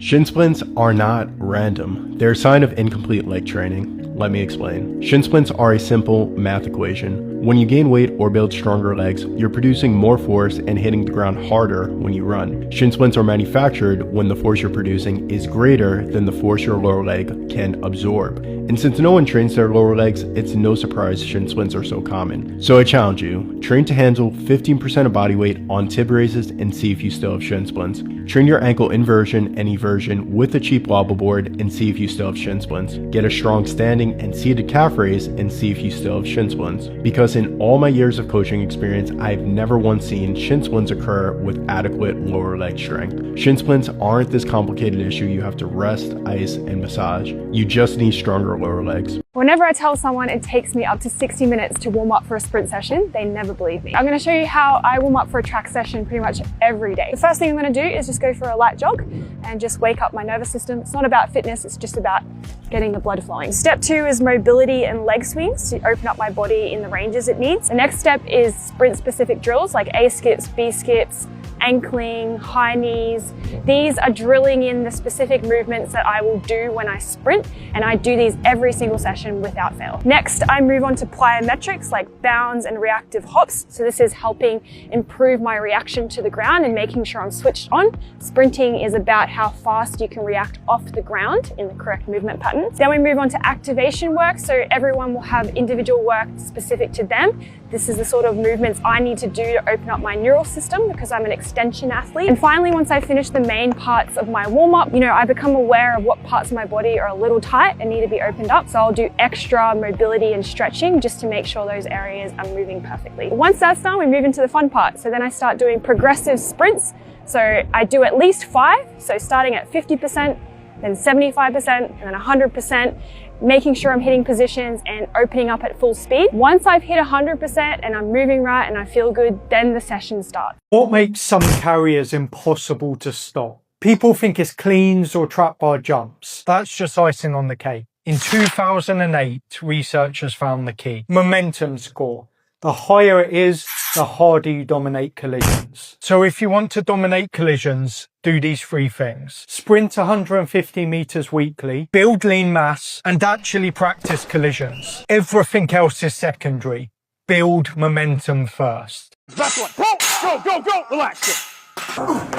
Shin splints are not random. They're a sign of incomplete leg training. Let me explain. Shin splints are a simple math equation. When you gain weight or build stronger legs, you're producing more force and hitting the ground harder when you run. Shin splints are manufactured when the force you're producing is greater than the force your lower leg can absorb. And since no one trains their lower legs, it's no surprise shin splints are so common. So I challenge you, train to handle 15% of body weight on tib raises and see if you still have shin splints. Train your ankle inversion and eversion with a cheap wobble board and see if you still have shin splints. Get a strong standing and seated calf raise and see if you still have shin splints. Because in all my years of coaching experience, I've never once seen shin splints occur with adequate lower leg strength. Shin splints aren't this complicated issue you have to rest, ice, and massage. You just need stronger lower legs. Whenever I tell someone it takes me up to 60 minutes to warm up for a sprint session, they never believe me. I'm going to show you how I warm up for a track session pretty much every day. The first thing I'm going to do is just go for a light jog and just wake up my nervous system. It's not about fitness, it's just about getting the blood flowing. Step 2 is mobility and leg swings to open up my body in the ranges it needs. The next step is sprint specific drills like A skips, B skips, ankling, high knees. These are drilling in the specific movements that I will do when I sprint, and I do these every single session without fail. Next, I move on to plyometrics like bounds and reactive hops. So this is helping improve my reaction to the ground and making sure I'm switched on. Sprinting is about how fast you can react off the ground in the correct movement patterns. Then we move on to activation work. So everyone will have individual work specific to them. This is the sort of movements I need to do to open up my neural system because I'm an extension athlete. And finally, once I finish the main parts of my warm-up, I become aware of what parts of my body are a little tight and need to be opened up. So I'll do extra mobility and stretching just to make sure those areas are moving perfectly. Once that's done, we move into the fun part. So then I start doing progressive sprints. So I do at least 5. So starting at 50%, then 75%, and then 100%. Making sure I'm hitting positions and opening up at full speed. Once I've hit 100% and I'm moving right and I feel good, then the session starts. What makes some carriers impossible to stop? People think it's cleans or trap bar jumps. That's just icing on the cake. In 2008, researchers found the key. Momentum score. The higher it is, the harder you dominate collisions. So if you want to dominate collisions, do these 3 things. Sprint 150 meters weekly, build lean mass, and actually practice collisions. Everything else is secondary. Build momentum first. Last one. Go, relax.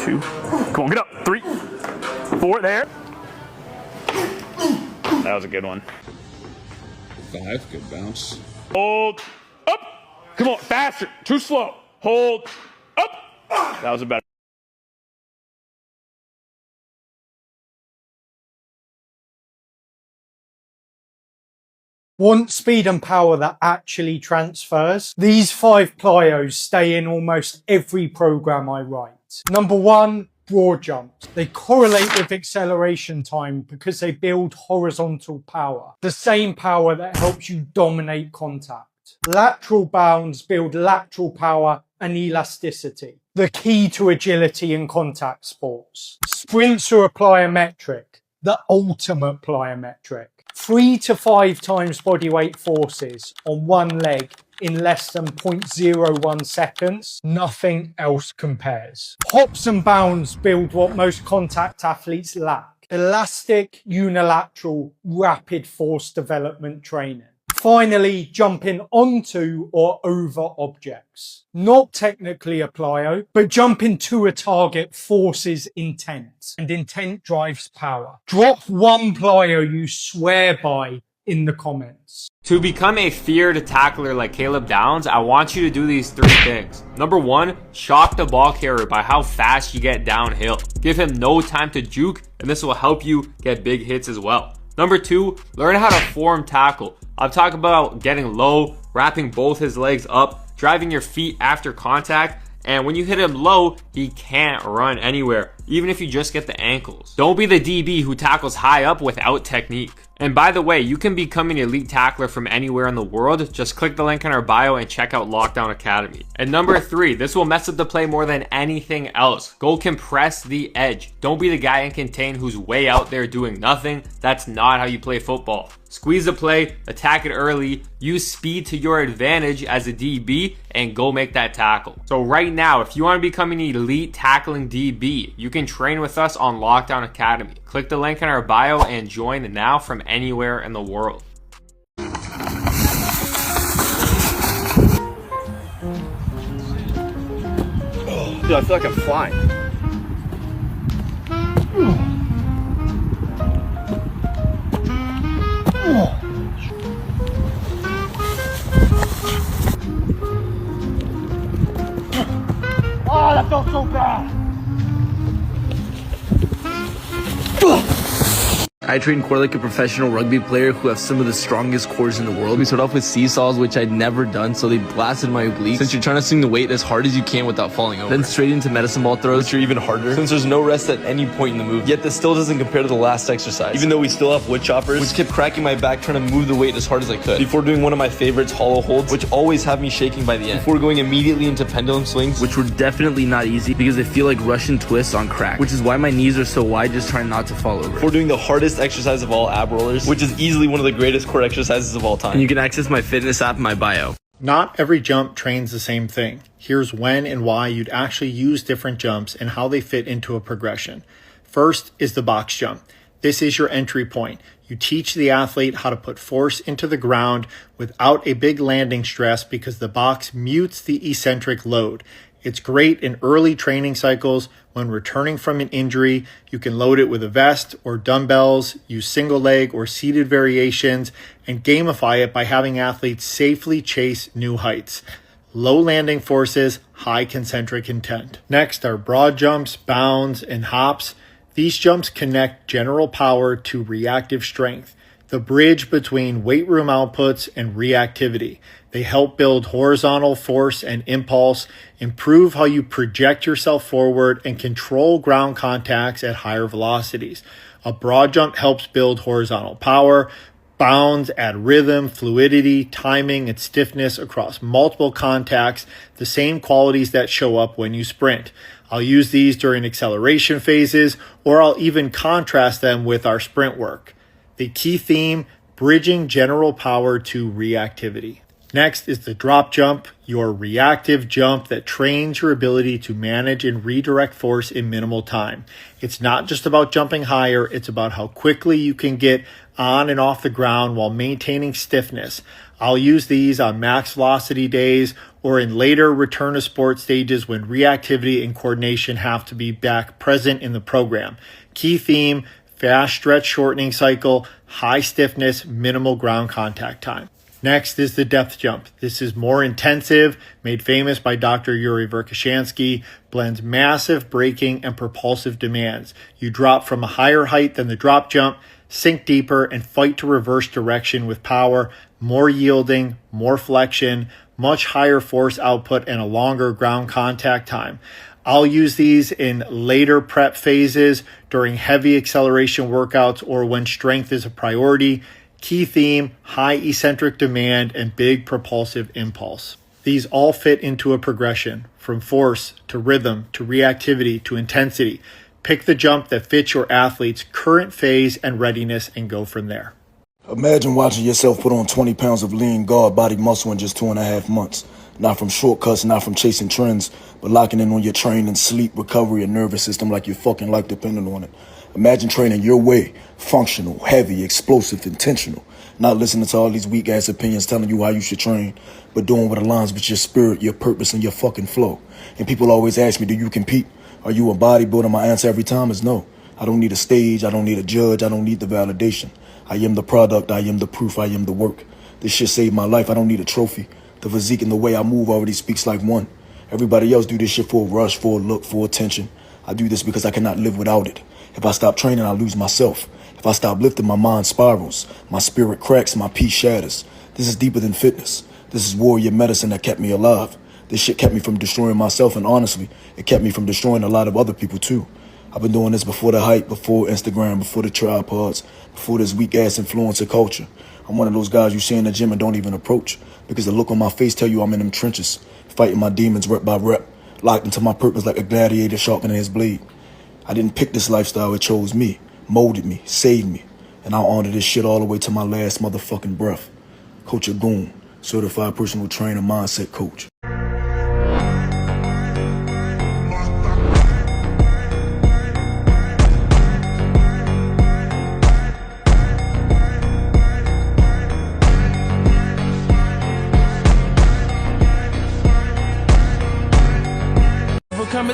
2. Come on, get up. 3, 4, there. That was a good one. 5, good bounce. Hold, up. Come on, faster, too slow. Hold, up. That was a better. Want speed and power that actually transfers? These 5 plyos stay in almost every program I write. Number 1, broad jumps. They correlate with acceleration time because they build horizontal power, the same power that helps you dominate contact. Lateral bounds build lateral power and elasticity, the key to agility in contact sports. Sprints are a plyometric, the ultimate plyometric. 3 to 5 times body weight forces on one leg in less than 0.01 seconds. Nothing else compares. Hops and bounds build what most contact athletes lack: elastic, unilateral, rapid force development training. Finally, jumping onto or over objects. Not technically a plyo, but jumping to a target forces intent, and intent drives power. Drop 1 plyo you swear by in the comments. To become a feared tackler like Caleb Downs, I want you to do these 3 things. Number 1, shock the ball carrier by how fast you get downhill. Give him no time to juke, and this will help you get big hits as well. Number 2, learn how to form tackle. I'm talking about getting low, wrapping both his legs up, driving your feet after contact, and when you hit him low, he can't run anywhere, even if you just get the ankles. Don't be the DB who tackles high up without technique. And by the way, you can become an elite tackler from anywhere in the world. Just click the link in our bio and check out Lockdown Academy. And number 3, this will mess up the play more than anything else. Go compress the edge. Don't be the guy in contain who's way out there doing nothing. That's not how you play football. Squeeze the play, attack it early, use speed to your advantage as a DB, and go make that tackle. So right now, if you want to become an elite tackling DB, you can train with us on Lockdown Academy. Click the link in our bio and join now from anywhere in the world. Dude, I feel like I'm flying. Oh, that felt so bad. I train core like a professional rugby player who have some of the strongest cores in the world. We start off with seesaws, which I'd never done, so they blasted my obliques. Since you're trying to swing the weight as hard as you can without falling over. Then straight into medicine ball throws, which are even harder, since there's no rest at any point in the move. Yet this still doesn't compare to the last exercise, even though we still have wood choppers, which kept cracking my back trying to move the weight as hard as I could. Before doing one of my favorites, hollow holds, which always have me shaking by the end. Before going immediately into pendulum swings, which were definitely not easy because they feel like Russian twists on crack, which is why my knees are so wide, just trying not to fall over. Before doing the hardest exercise of all, ab rollers, which is easily one of the greatest core exercises of all time. And you can access my fitness app in my bio. Not every jump trains the same thing. Here's when and why you'd actually use different jumps and how they fit into a progression. First is the box jump. This is your entry point. You teach the athlete how to put force into the ground without a big landing stress because the box mutes the eccentric load. It's great in early training cycles. When returning from an injury, you can load it with a vest or dumbbells, use single leg or seated variations, and gamify it by having athletes safely chase new heights. Low landing forces, high concentric intent. Next are broad jumps, bounds, and hops. These jumps connect general power to reactive strength, the bridge between weight room outputs and reactivity. They help build horizontal force and impulse, improve how you project yourself forward, and control ground contacts at higher velocities. A broad jump helps build horizontal power. Bounds add rhythm, fluidity, timing, and stiffness across multiple contacts, the same qualities that show up when you sprint. I'll use these during acceleration phases, or I'll even contrast them with our sprint work. The key theme, bridging general power to reactivity. Next is the drop jump, your reactive jump that trains your ability to manage and redirect force in minimal time. It's not just about jumping higher, it's about how quickly you can get on and off the ground while maintaining stiffness. I'll use these on max velocity days or in later return to sport stages when reactivity and coordination have to be back present in the program. Key theme, fast stretch shortening cycle, high stiffness, minimal ground contact time. Next is the depth jump. This is more intensive, made famous by Dr. Yuri Verkhoshansky, blends massive braking and propulsive demands. You drop from a higher height than the drop jump, sink deeper, and fight to reverse direction with power, more yielding, more flexion, much higher force output, and a longer ground contact time. I'll use these in later prep phases, during heavy acceleration workouts, or when strength is a priority. Key theme, high eccentric demand, and big propulsive impulse. These all fit into a progression, from force to rhythm to reactivity to intensity. Pick the jump that fits your athlete's current phase and readiness and go from there. Imagine watching yourself put on 20 pounds of lean guard body muscle in just 2.5 months. Not from shortcuts, not from chasing trends, but locking in on your training, sleep, recovery, and nervous system like your fucking life depended on it. Imagine training your way, functional, heavy, explosive, intentional. Not listening to all these weak-ass opinions telling you how you should train, but doing what aligns with your spirit, your purpose, and your fucking flow. And people always ask me, do you compete? Are you a bodybuilder? My answer every time is no. I don't need a stage. I don't need a judge. I don't need the validation. I am the product. I am the proof. I am the work. This shit saved my life. I don't need a trophy. The physique and the way I move already speaks like one. Everybody else do this shit for a rush, for a look, for attention. I do this because I cannot live without it. If I stop training, I lose myself. If I stop lifting, my mind spirals. My spirit cracks, my peace shatters. This is deeper than fitness. This is warrior medicine that kept me alive. This shit kept me from destroying myself, and honestly, it kept me from destroying a lot of other people too. I've been doing this before the hype, before Instagram, before the tripods, before this weak-ass influencer culture. I'm one of those guys you see in the gym and don't even approach, because the look on my face tell you I'm in them trenches, fighting my demons rep by rep, locked into my purpose like a gladiator sharpening his blade. I didn't pick this lifestyle, it chose me, molded me, saved me, and I'll honor this shit all the way to my last motherfucking breath. Coach Agoon, certified personal trainer, mindset coach.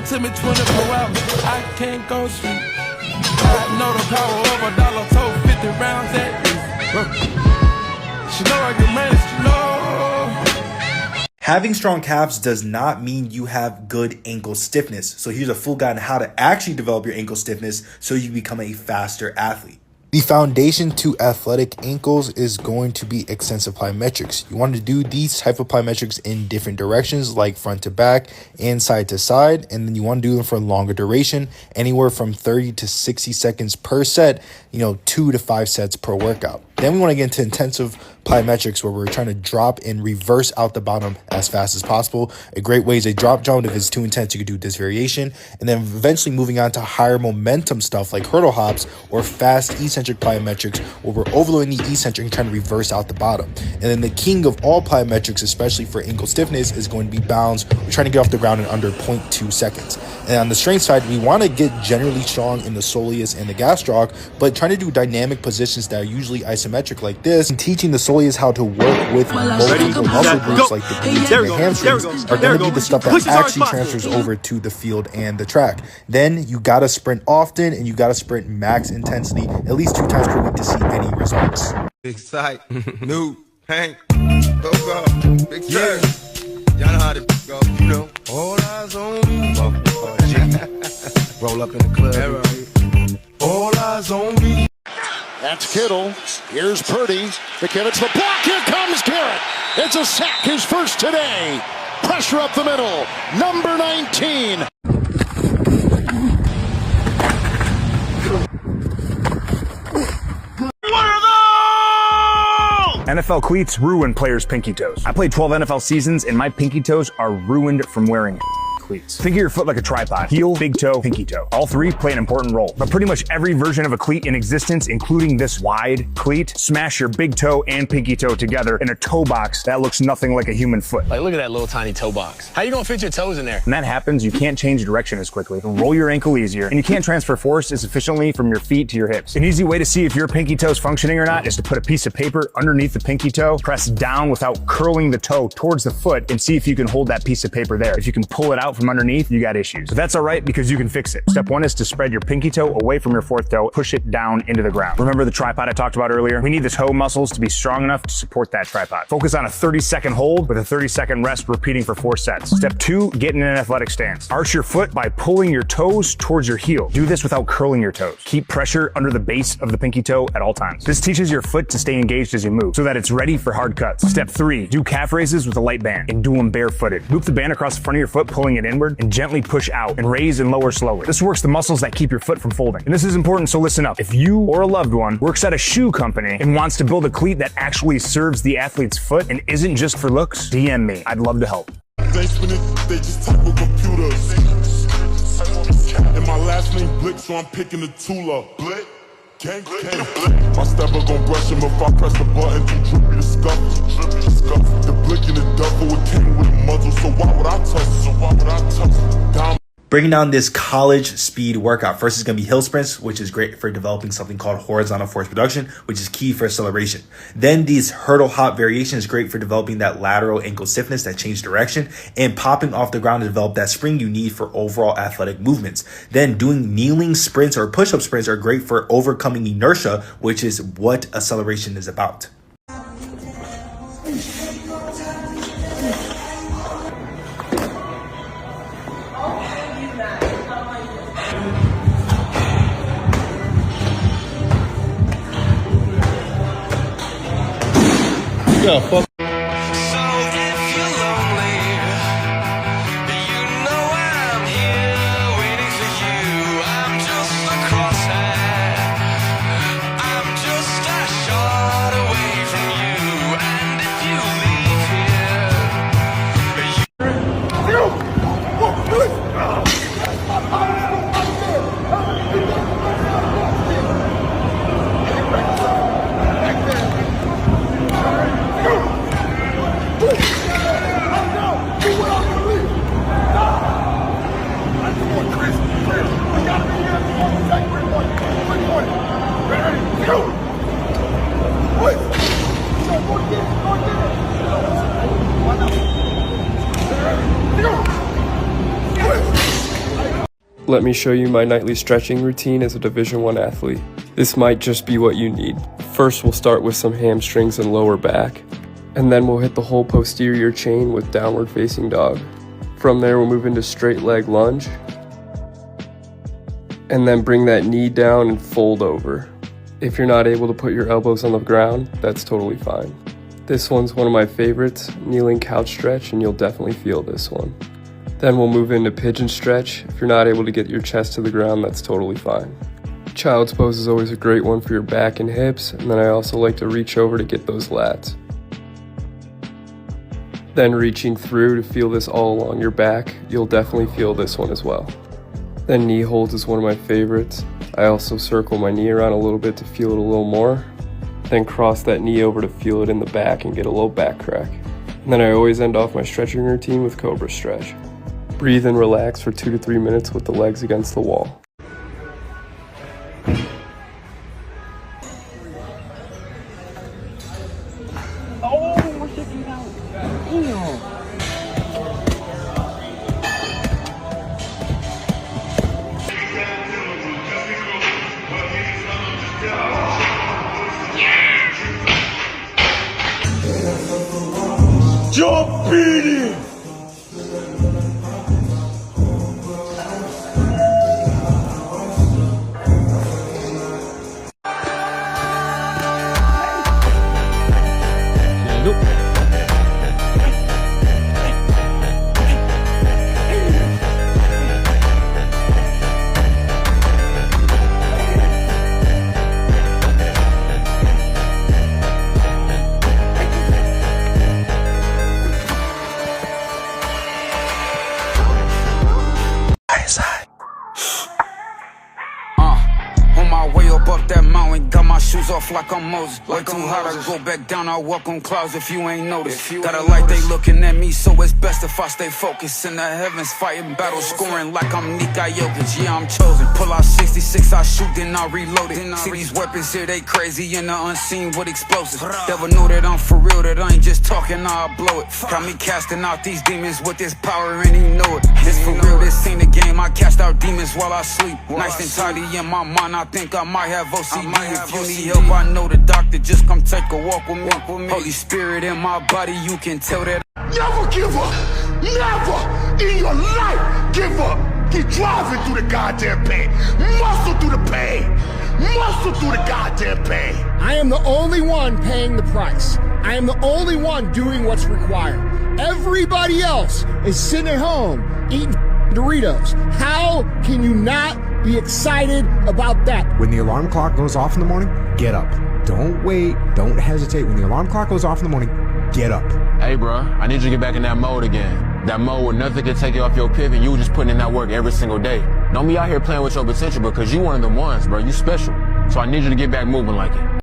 to me 24 hours. I can't go sleep. I know the power of a dollar, so 50 rounds at least. She know I can manage, she know. Having strong calves does not mean you have good ankle stiffness. So here's a full guide on how to actually develop your ankle stiffness so you become a faster athlete. The foundation to athletic ankles is going to be extensive plyometrics. You want to do these type of plyometrics in different directions, like front to back and side to side, and then you want to do them for a longer duration, anywhere from 30 to 60 seconds per set, 2 to 5 sets per workout. Then we want to get into intensive plyometrics, where we're trying to drop and reverse out the bottom as fast as possible. A great way is a drop jump. If it's too intense, you could do this variation. And then eventually moving on to higher momentum stuff like hurdle hops or fast eccentric plyometrics, where we're overloading the eccentric and trying to reverse out the bottom. And then the king of all plyometrics, especially for ankle stiffness, is going to be bounds. We're trying to get off the ground in under 0.2 seconds. And on the strength side, we want to get generally strong in the soleus and the gastroc, but trying to do dynamic positions that are usually isometric like this, and teaching the soleus how to work with multiple muscle groups like the glutes and the hamstrings are going to be the stuff that actually transfers over to the field and the track. Then you got to sprint often, and you got to sprint max intensity at least 2 times per week to see any results. Big sight, new, Hank, go, big sight. Y'all know how to go, all eyes on me. Roll up in the club. All eyes on me. That's Kittle. Here's Purdy. McKinnon's the block. Here comes Garrett. It's a sack, his first today. Pressure up the middle. Number 19. NFL cleats ruin players' pinky toes. I played 12 NFL seasons, and my pinky toes are ruined from wearing cleats. Think of your foot like a tripod. Heel, big toe, pinky toe. All three play an important role. But pretty much every version of a cleat in existence, including this wide cleat, smash your big toe and pinky toe together in a toe box that looks nothing like a human foot. Like, look at that little tiny toe box. How you gonna fit your toes in there? When that happens, you can't change direction as quickly, roll your ankle easier, and you can't transfer force as efficiently from your feet to your hips. An easy way to see if your pinky toe's functioning or not is to put a piece of paper underneath the pinky toe, press down without curling the toe towards the foot, and see if you can hold that piece of paper there. If you can pull it out from underneath, you got issues. But that's all right, because you can fix it. Step 1 is to spread your pinky toe away from your fourth toe, push it down into the ground. Remember the tripod I talked about earlier? We need the toe muscles to be strong enough to support that tripod. Focus on a 30-second hold with a 30-second rest, repeating for 4 sets. Step 2, get in an athletic stance. Arch your foot by pulling your toes towards your heel. Do this without curling your toes. Keep pressure under the base of the pinky toe at all times. This teaches your foot to stay engaged as you move, so that it's ready for hard cuts. Step 3, do calf raises with a light band, and do them barefooted. Loop the band across the front of your foot, pulling it inward, and gently push out and raise and lower slowly. This works the muscles that keep your foot from folding. And this is important, so listen up. If you or a loved one works at a shoe company and wants to build a cleat that actually serves the athlete's foot and isn't just for looks, DM me. I'd love to help. They just type of computers. And my last name Blick, so I'm picking the tool up. Blick. My stepper gon' brush him if I press the button. Too drippy to scuff. The blick in the duffel, it came with a muzzle. So why would I touch it? Down. Breaking down this college speed workout. First is going to be hill sprints, which is great for developing something called horizontal force production, which is key for acceleration. Then these hurdle hop variations is great for developing that lateral ankle stiffness, that change direction, and popping off the ground to develop that spring you need for overall athletic movements. Then doing kneeling sprints or push-up sprints are great for overcoming inertia, which is what acceleration is about. Yeah, fuck. Go! Let me show you my nightly stretching routine as a Division I athlete. This might just be what you need. First, we'll start with some hamstrings and lower back, and then we'll hit the whole posterior chain with downward facing dog. From there, we'll move into straight leg lunge, and then bring that knee down and fold over. If you're not able to put your elbows on the ground, that's totally fine. This one's one of my favorites, kneeling couch stretch, and you'll definitely feel this one. Then we'll move into pigeon stretch. If you're not able to get your chest to the ground, that's totally fine. Child's pose is always a great one for your back and hips, and then I also like to reach over to get those lats. Then reaching through to feel this all along your back, you'll definitely feel this one as well. Then knee holds is one of my favorites. I also circle my knee around a little bit to feel it a little more. Then cross that knee over to feel it in the back and get a little back crack. And then I always end off my stretching routine with cobra stretch. Breathe and relax for 2 to 3 minutes with the legs against the wall. Jump beating! On my way up that mountain, got my shoes off like I'm Moses. Way too hot, I go back down, I welcome clouds if you ain't noticed. Got a light, they looking at me, so it's best if I stay focused. In the heavens, fighting battles, scoring like I'm Nika Jokic. Yeah, I'm chosen. Pull out 66, I shoot, then I reload it. See these weapons here, they crazy in the unseen with explosives. Devil know that I'm for real, that I ain't just talking, I'll blow it. Got me casting out these demons with this power, and he know it. This for real, this ain't a game, I cast out demons while I sleep. Nice and tidy in my mind, I think I might have OCD. If you need help, I know the doctor, just come take a walk with me. Holy Spirit in my body, you can tell that. Never give up. Never in your life give up. Keep driving through the goddamn pain. Muscle through the pain. Muscle through the goddamn pain. I am the only one paying the price. I am the only one doing what's required. Everybody else is sitting at home eating Doritos. How can you not be excited about that? When the alarm clock goes off in the morning, get up. Don't wait. Don't hesitate. When the alarm clock goes off in the morning, get up. Hey, bro, I need you to get back in that mode again. That mode where nothing can take you off your pivot. You just putting in that work every single day. Don't be out here playing with your potential because you one of them ones, bro. You special. So I need you to get back moving like it.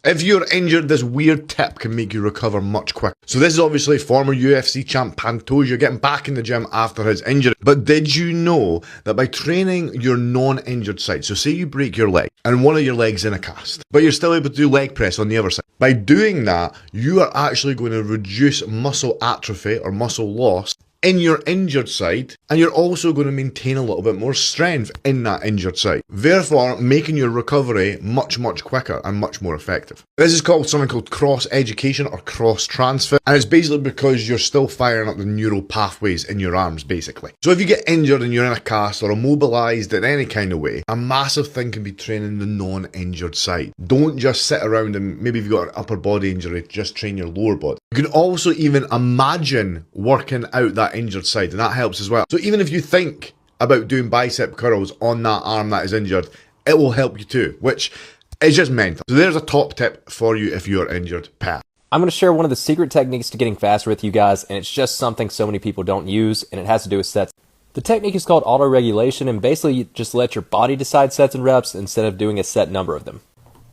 If you're injured, this weird tip can make you recover much quicker. So this is obviously former UFC champ Pantoja getting back in the gym after his injury. But did you know that by training your non-injured side, so say you break your leg and one of your legs in a cast, but you're still able to do leg press on the other side. By doing that, you are actually going to reduce muscle atrophy or muscle loss in your injured side, and you're also going to maintain a little bit more strength in that injured side, therefore making your recovery much quicker and much more effective. This is called something called cross education or cross transfer, and it's basically because you're still firing up the neural pathways in your arms basically. So if you get injured and you're in a cast or immobilized in any kind of way, a massive thing can be training the non-injured side. Don't just sit around and maybe if you've got an upper body injury, just train your lower body. You can also even imagine working out that injured side, and that helps as well. So even if you think about doing bicep curls on that arm that is injured, it will help you too, which is just mental. So there's a top tip for you if you're injured, Pat. I'm going to share one of the secret techniques to getting faster with you guys, and it's just something so many people don't use, and it has to do with sets. The technique is called auto-regulation, and basically you just let your body decide sets and reps instead of doing a set number of them.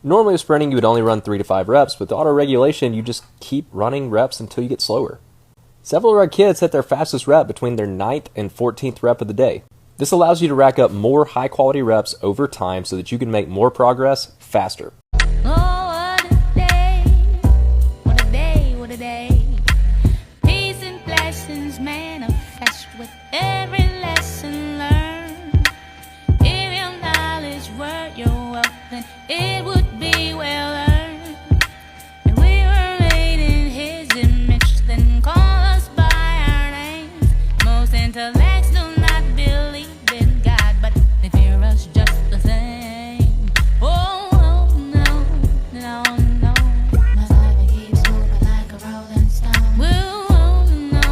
Normally with sprinting you would only run 3 to 5 reps. With auto-regulation you just keep running reps until you get slower. Several of our kids hit their fastest rep between their 9th and 14th rep of the day. This allows you to rack up more high quality reps over time so that you can make more progress faster. Peace and blessings manifest with every lesson learned. If your knowledge were your wealth, then it would be well earned. And we were made in His image, then call us by our names. Most intellects do not believe in God, but they fear us just the same. Oh no, no, no. My life keeps moving like a rolling stone. Whoa, no,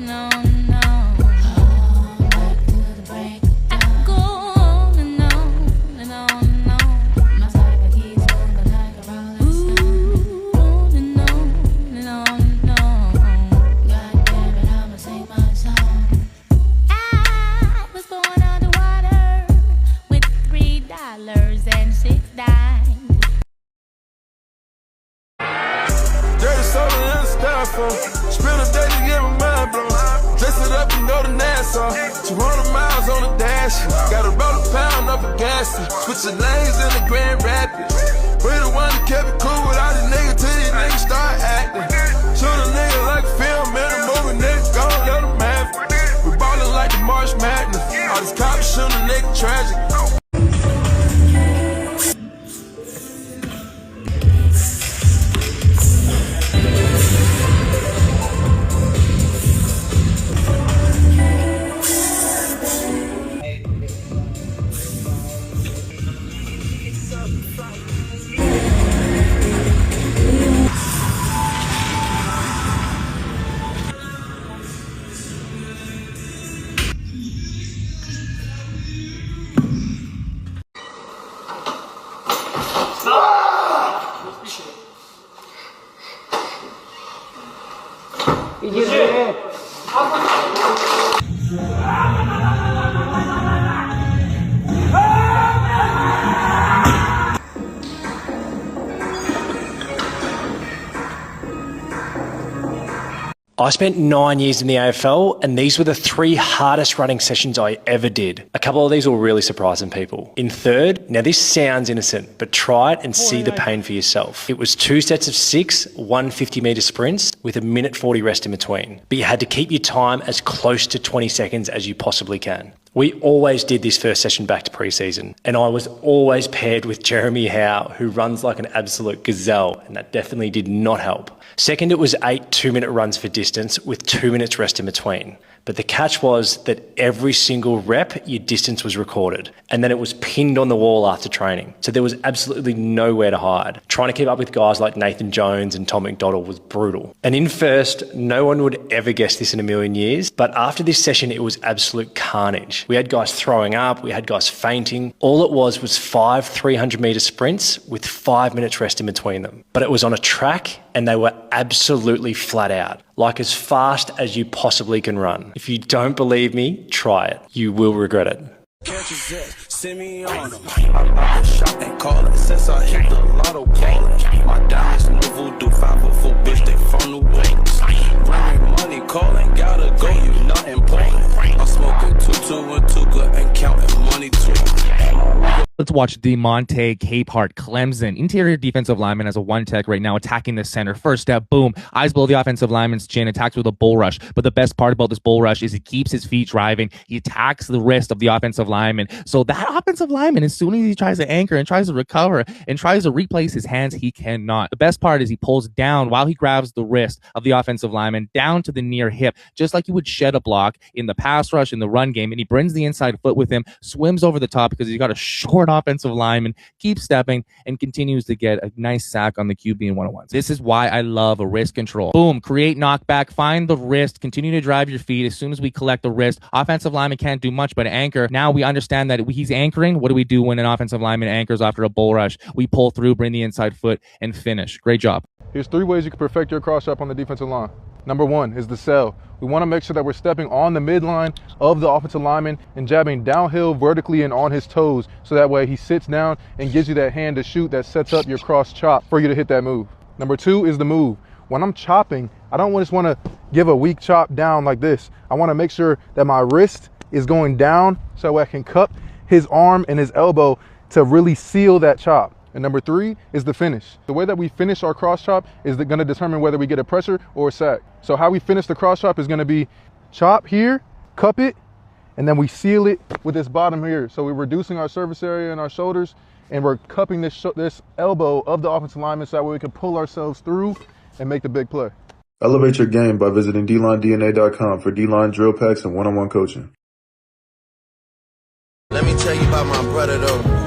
no, no. Oh, back to the breakdown. I go on and on and on and on. My life keeps moving like a rolling stone. On and on and on and on. God damn it, I'ma sing my song. I was born underwater with $3 and 6 dimes. Dirty soda and a styrofoam. Spend a day to get my mind blown. Dress it up and go to Nassau. 200 miles on the dash. Gotta roll a pound up a gas. Switching lanes in the Grand Rapids. We the one that kept it cool with all these niggas till these niggas start acting. Shoot a nigga like a film in a movie, nigga, gon' let them have it. We ballin' like the March Madness. All these cops shoot a nigga tragic. I spent 9 years in the AFL, and these were the 3 hardest running sessions I ever did. A couple of these will really surprise some people. In third, now this sounds innocent, but try it and see the pain for yourself. It was 2 sets of 6 150-metre sprints with a minute 40 rest in between. But you had to keep your time as close to 20 seconds as you possibly can. We always did this first session back to pre-season, and I was always paired with Jeremy Howe, who runs like an absolute gazelle, and that definitely did not help. Second, it was 8 2-minute runs for distance with 2 minutes rest in between. But the catch was that every single rep, your distance was recorded, and then it was pinned on the wall after training. So there was absolutely nowhere to hide. Trying to keep up with guys like Nathan Jones and Tom McDonald was brutal. And in first, no one would ever guess this in a million years, but after this session, it was absolute carnage. We had guys throwing up, we had guys fainting. All it was 5 300-metre sprints with 5 minutes rest in between them. But it was on a track, and they were absolutely flat out, like as fast as you possibly can run. If you don't believe me, try it. You will regret it. Send me on them. I shot and call it since I hit the lotto ballin'. My diamonds no voodoo, 504 bitch, they from New Orleans. Bring me money, calling, gotta go, you not important. I'm smoking 2 and 2 and counting money too. The Let's watch DeMonte Capehart, Clemson. Interior defensive lineman as a one tech right now, attacking the center. First step, boom. Eyes below the offensive lineman's chin, attacks with a bull rush. But the best part about this bull rush is he keeps his feet driving. He attacks the wrist of the offensive lineman. So that offensive lineman, as soon as he tries to anchor and tries to recover and tries to replace his hands, he cannot. The best part is he pulls down while he grabs the wrist of the offensive lineman down to the near hip, just like you would shed a block in the pass rush, in the run game. And he brings the inside foot with him, swims over the top because he's got a short offensive lineman, keeps stepping, and continues to get a nice sack on the QB in one-on-ones. This is why I love a wrist control. Boom, create knockback, find the wrist, continue to drive your feet. As soon as we collect the wrist, offensive lineman can't do much but anchor. Now we understand that he's anchoring. What do we do when an offensive lineman anchors after a bull rush? We pull through, bring the inside foot, and finish. Great job. Here's 3 ways you can perfect your cross chop on the defensive line. Number 1 is the sell. We want to make sure that we're stepping on the midline of the offensive lineman and jabbing downhill vertically and on his toes, so that way he sits down and gives you that hand to shoot that sets up your cross chop for you to hit that move. Number 2 is the move. When I'm chopping, I don't just want to give a weak chop down like this. I want to make sure that my wrist is going down so I can cup his arm and his elbow to really seal that chop. And number 3 is the finish. The way that we finish our cross chop is going to determine whether we get a pressure or a sack. So how we finish the cross chop is going to be chop here, cup it, and then we seal it with this bottom here. So we're reducing our surface area and our shoulders, and we're cupping this elbow of the offensive lineman so that way we can pull ourselves through and make the big play. Elevate your game by visiting DLineDNA.com for D-line drill packs and one-on-one coaching. Let me tell you about my brother though.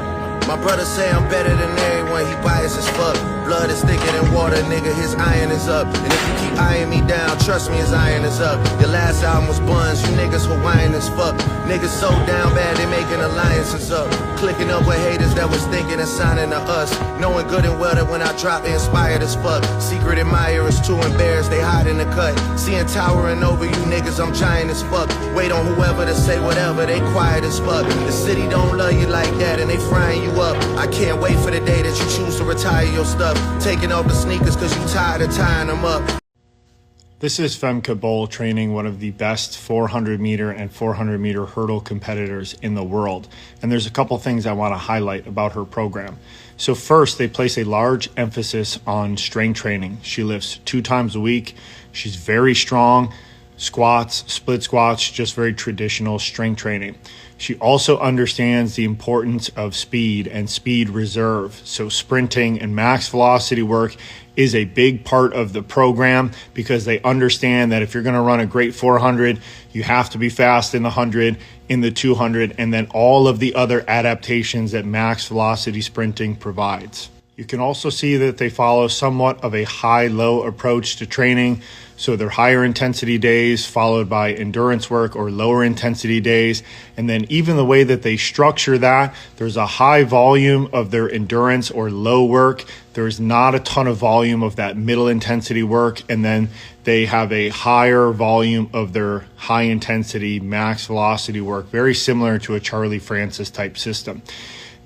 My brother say I'm better than everyone, he biased as fuck. Blood is thicker than water, nigga, his iron is up. And if you keep eyeing me down, trust me, his iron is up. Your last album was Buns, you niggas Hawaiian as fuck. Niggas so down bad, they making alliances up. Clicking up with haters that was thinking and signing to us. Knowing good and well that when I drop, they inspired as fuck. Secret admirers too embarrassed, they hide in the cut. Seeing towering over you niggas, I'm giant as fuck. Wait on whoever to say whatever, they quiet as fuck. The city don't love you like that and they frying you up. I can't wait for the day that you choose to retire your stuff. Taking off the sneakers cause you tired of tying them up. This is Femke Bol training one of the best 400 meter and 400 meter hurdle competitors in the world. And there's a couple things I want to highlight about her program. So first, they place a large emphasis on strength training. She lifts 2 times a week. She's very strong. Squats, split squats, just very traditional strength training. She also understands the importance of speed and speed reserve. So sprinting and max velocity work is a big part of the program because they understand that if you're going to run a great 400, you have to be fast in the 100, in the 200, and then all of the other adaptations that max velocity sprinting provides. You can also see that they follow somewhat of a high-low approach to training. So they're higher intensity days followed by endurance work or lower intensity days. And then even the way that they structure that, there's a high volume of their endurance or low work. There's not a ton of volume of that middle intensity work. And then they have a higher volume of their high intensity max velocity work, very similar to a Charlie Francis type system.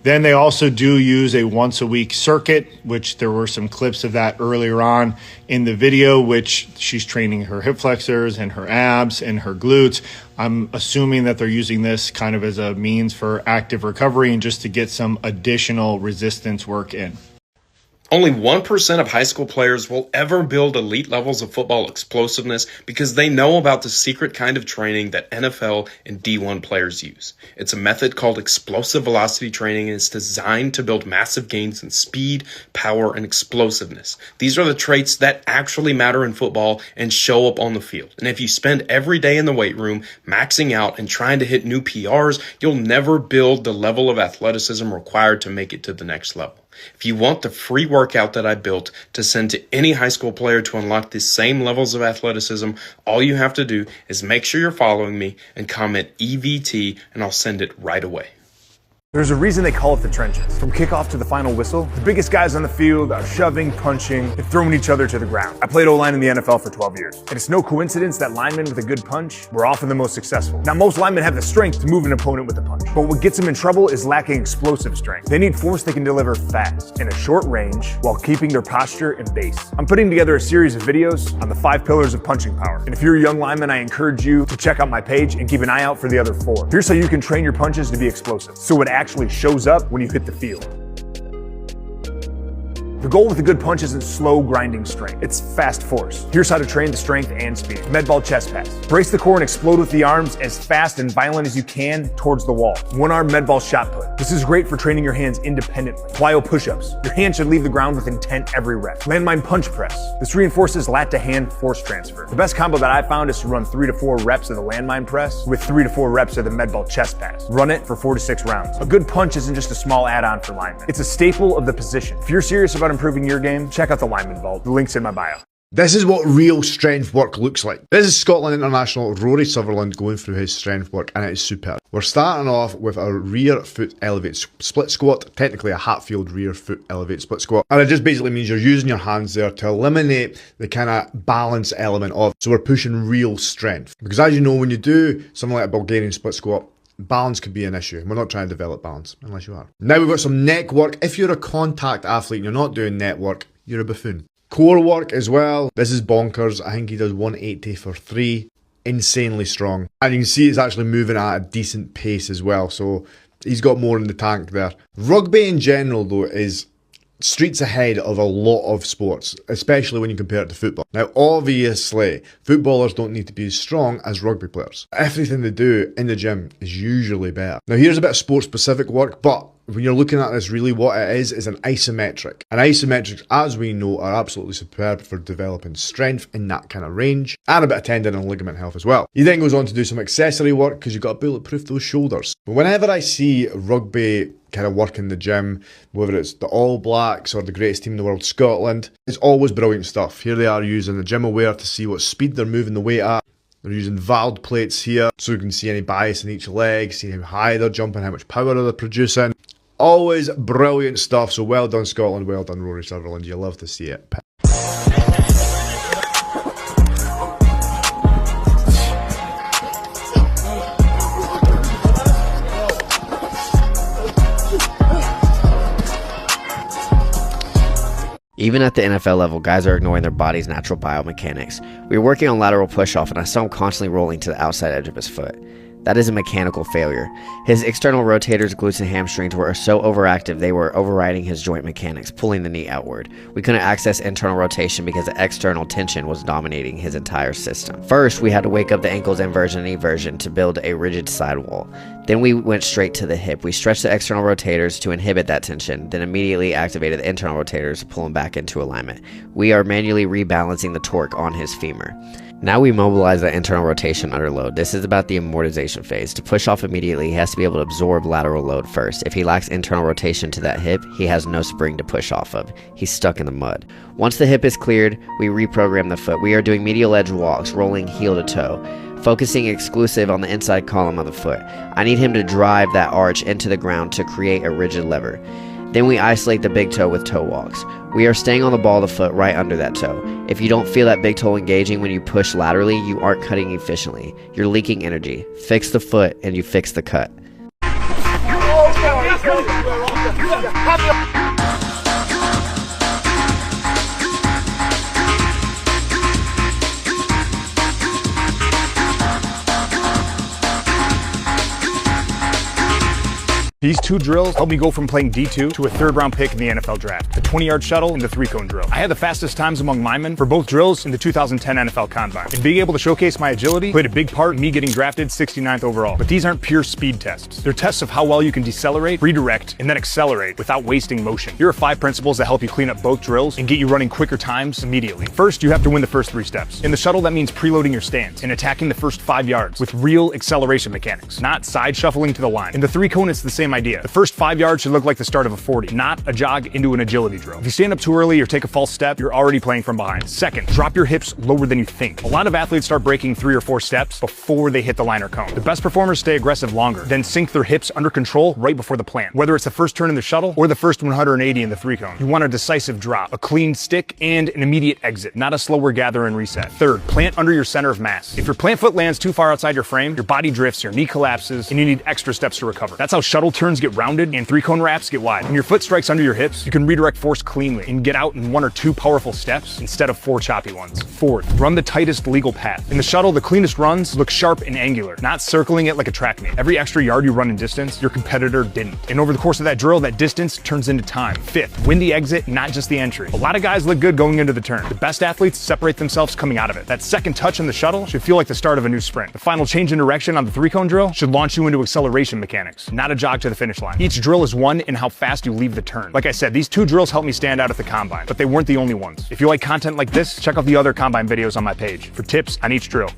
Then they also do use a once a week circuit, which there were some clips of that earlier on in the video, which she's training her hip flexors and her abs and her glutes. I'm assuming that they're using this kind of as a means for active recovery and just to get some additional resistance work in. Only 1% of high school players will ever build elite levels of football explosiveness because they know about the secret kind of training that NFL and D1 players use. It's a method called explosive velocity training, and it's designed to build massive gains in speed, power, and explosiveness. These are the traits that actually matter in football and show up on the field. And if you spend every day in the weight room maxing out and trying to hit new PRs, you'll never build the level of athleticism required to make it to the next level. If you want the free workout that I built to send to any high school player to unlock the same levels of athleticism, all you have to do is make sure you're following me and comment EVT, and I'll send it right away. There's a reason they call it the trenches. From kickoff to the final whistle, the biggest guys on the field are shoving, punching, and throwing each other to the ground. I played O-line in the NFL for 12 years, and it's no coincidence that linemen with a good punch were often the most successful. Now, most linemen have the strength to move an opponent with a punch, but what gets them in trouble is lacking explosive strength. They need force they can deliver fast, in a short range, while keeping their posture and base. I'm putting together a series of videos on the 5 pillars of punching power, and if you're a young lineman, I encourage you to check out my page and keep an eye out for the other 4. Here's how you can train your punches to be explosive. So what actually shows up when you hit the field. The goal with a good punch isn't slow grinding strength, it's fast force. Here's how to train the strength and speed. Med ball chest pass. Brace the core and explode with the arms as fast and violent as you can towards the wall. One arm med ball shot put. This is great for training your hands independently. Plyo push-ups. Your hand should leave the ground with intent every rep. Landmine punch press. This reinforces lat to hand force transfer. The best combo that I found is to run 3 to 4 reps of the landmine press with 3 to 4 reps of the med ball chest pass. Run it for 4 to 6 rounds. A good punch isn't just a small add-on for linemen. It's a staple of the position. If you're serious about improving your game, check out the Lineman Vault. The link's in my bio. This is what real strength work looks like. This is Scotland International Rory Sutherland going through his strength work, and it is superb. We're starting off with a rear foot elevate split squat, technically a Hatfield rear foot elevate split squat. And it just basically means you're using your hands there to eliminate the kind of balance element of, so we're pushing real strength. Because as you know, when you do something like a Bulgarian split squat, balance could be an issue. We're not trying to develop balance, unless you are. Now we've got some neck work. If you're a contact athlete and you're not doing net work, you're a buffoon. Core work as well. This is bonkers. I think he does 180 for 3. Insanely strong. And you can see it's actually moving at a decent pace as well. So he's got more in the tank there. Rugby in general, though, is streets ahead of a lot of sports, especially when you compare it to football. Now, obviously, footballers don't need to be as strong as rugby players. Everything they do in the gym is usually better. Now, here's a bit of sport-specific work, but when you're looking at this, really what it is an isometric. And isometrics, as we know, are absolutely superb for developing strength in that kind of range, and a bit of tendon and ligament health as well. He then goes on to do some accessory work, because you've got to bulletproof those shoulders. But whenever I see rugby kind of work in the gym, whether it's the All Blacks or the greatest team in the world, Scotland, it's always brilliant stuff. Here they are using the gym aware to see what speed they're moving the weight at. They're using valve plates here, so you can see any bias in each leg, see how high they're jumping, how much power they're producing. Always brilliant stuff, so well done Scotland, well done Rory Sutherland, you love to see it. Even at the NFL level, guys are ignoring their body's natural biomechanics. We were working on lateral push-off and I saw him constantly rolling to the outside edge of his foot. That is a mechanical failure. His external rotators, glutes, and hamstrings were so overactive they were overriding his joint mechanics, pulling the knee outward. We couldn't access internal rotation because the external tension was dominating his entire system. First, we had to wake up the ankles inversion and eversion to build a rigid sidewall. Then we went straight to the hip. We stretched the external rotators to inhibit that tension, then immediately activated the internal rotators to pull him back into alignment. We are manually rebalancing the torque on his femur. Now we mobilize that internal rotation under load. This is about the amortization phase. To push off immediately, he has to be able to absorb lateral load first. If he lacks internal rotation to that hip, he has no spring to push off of. He's stuck in the mud. Once the hip is cleared, we reprogram the foot. We are doing medial edge walks, rolling heel to toe, focusing exclusive on the inside column of the foot. I need him to drive that arch into the ground to create a rigid lever. Then we isolate the big toe with toe walks. We are staying on the ball of the foot right under that toe. If you don't feel that big toe engaging when you push laterally, you aren't cutting efficiently. You're leaking energy. Fix the foot and you fix the cut. These 2 drills helped me go from playing D2 to a 3rd round pick in the NFL draft, the 20-yard shuttle and the 3-cone drill. I had the fastest times among linemen for both drills in the 2010 NFL Combine. And being able to showcase my agility played a big part in me getting drafted 69th overall. But these aren't pure speed tests. They're tests of how well you can decelerate, redirect, and then accelerate without wasting motion. Here are 5 principles that help you clean up both drills and get you running quicker times immediately. First, you have to win the first 3 steps. In the shuttle, that means preloading your stance and attacking the first 5 yards with real acceleration mechanics, not side shuffling to the line. In the 3-cone, it's the same idea. The first 5 yards should look like the start of a 40, not a jog into an agility drill. If you stand up too early or take a false step, you're already playing from behind. Second, drop your hips lower than you think. A lot of athletes start breaking 3 or 4 steps before they hit the line or cone. The best performers stay aggressive longer, then sink their hips under control right before the plant. Whether it's the first turn in the shuttle or the first 180 in the 3-cone, you want a decisive drop, a clean stick, and an immediate exit, not a slower gather and reset. Third, plant under your center of mass. If your plant foot lands too far outside your frame, your body drifts, your knee collapses, and you need extra steps to recover. That's how shuttle turn turns get rounded and 3-cone wraps get wide. When your foot strikes under your hips, you can redirect force cleanly and get out in 1 or 2 powerful steps instead of 4 choppy ones. Fourth, run the tightest legal path. In the shuttle, the cleanest runs look sharp and angular, not circling it like a track meet. Every extra yard you run in distance, your competitor didn't. And over the course of that drill, that distance turns into time. Fifth, win the exit, not just the entry. A lot of guys look good going into the turn. The best athletes separate themselves coming out of it. That second touch on the shuttle should feel like the start of a new sprint. The final change in direction on the 3-cone drill should launch you into acceleration mechanics, not a jog to the finish line. Each drill is won in how fast you leave the turn. Like I said, these 2 drills helped me stand out at the combine, but they weren't the only ones. If you like content like this, check out the other combine videos on my page for tips on each drill.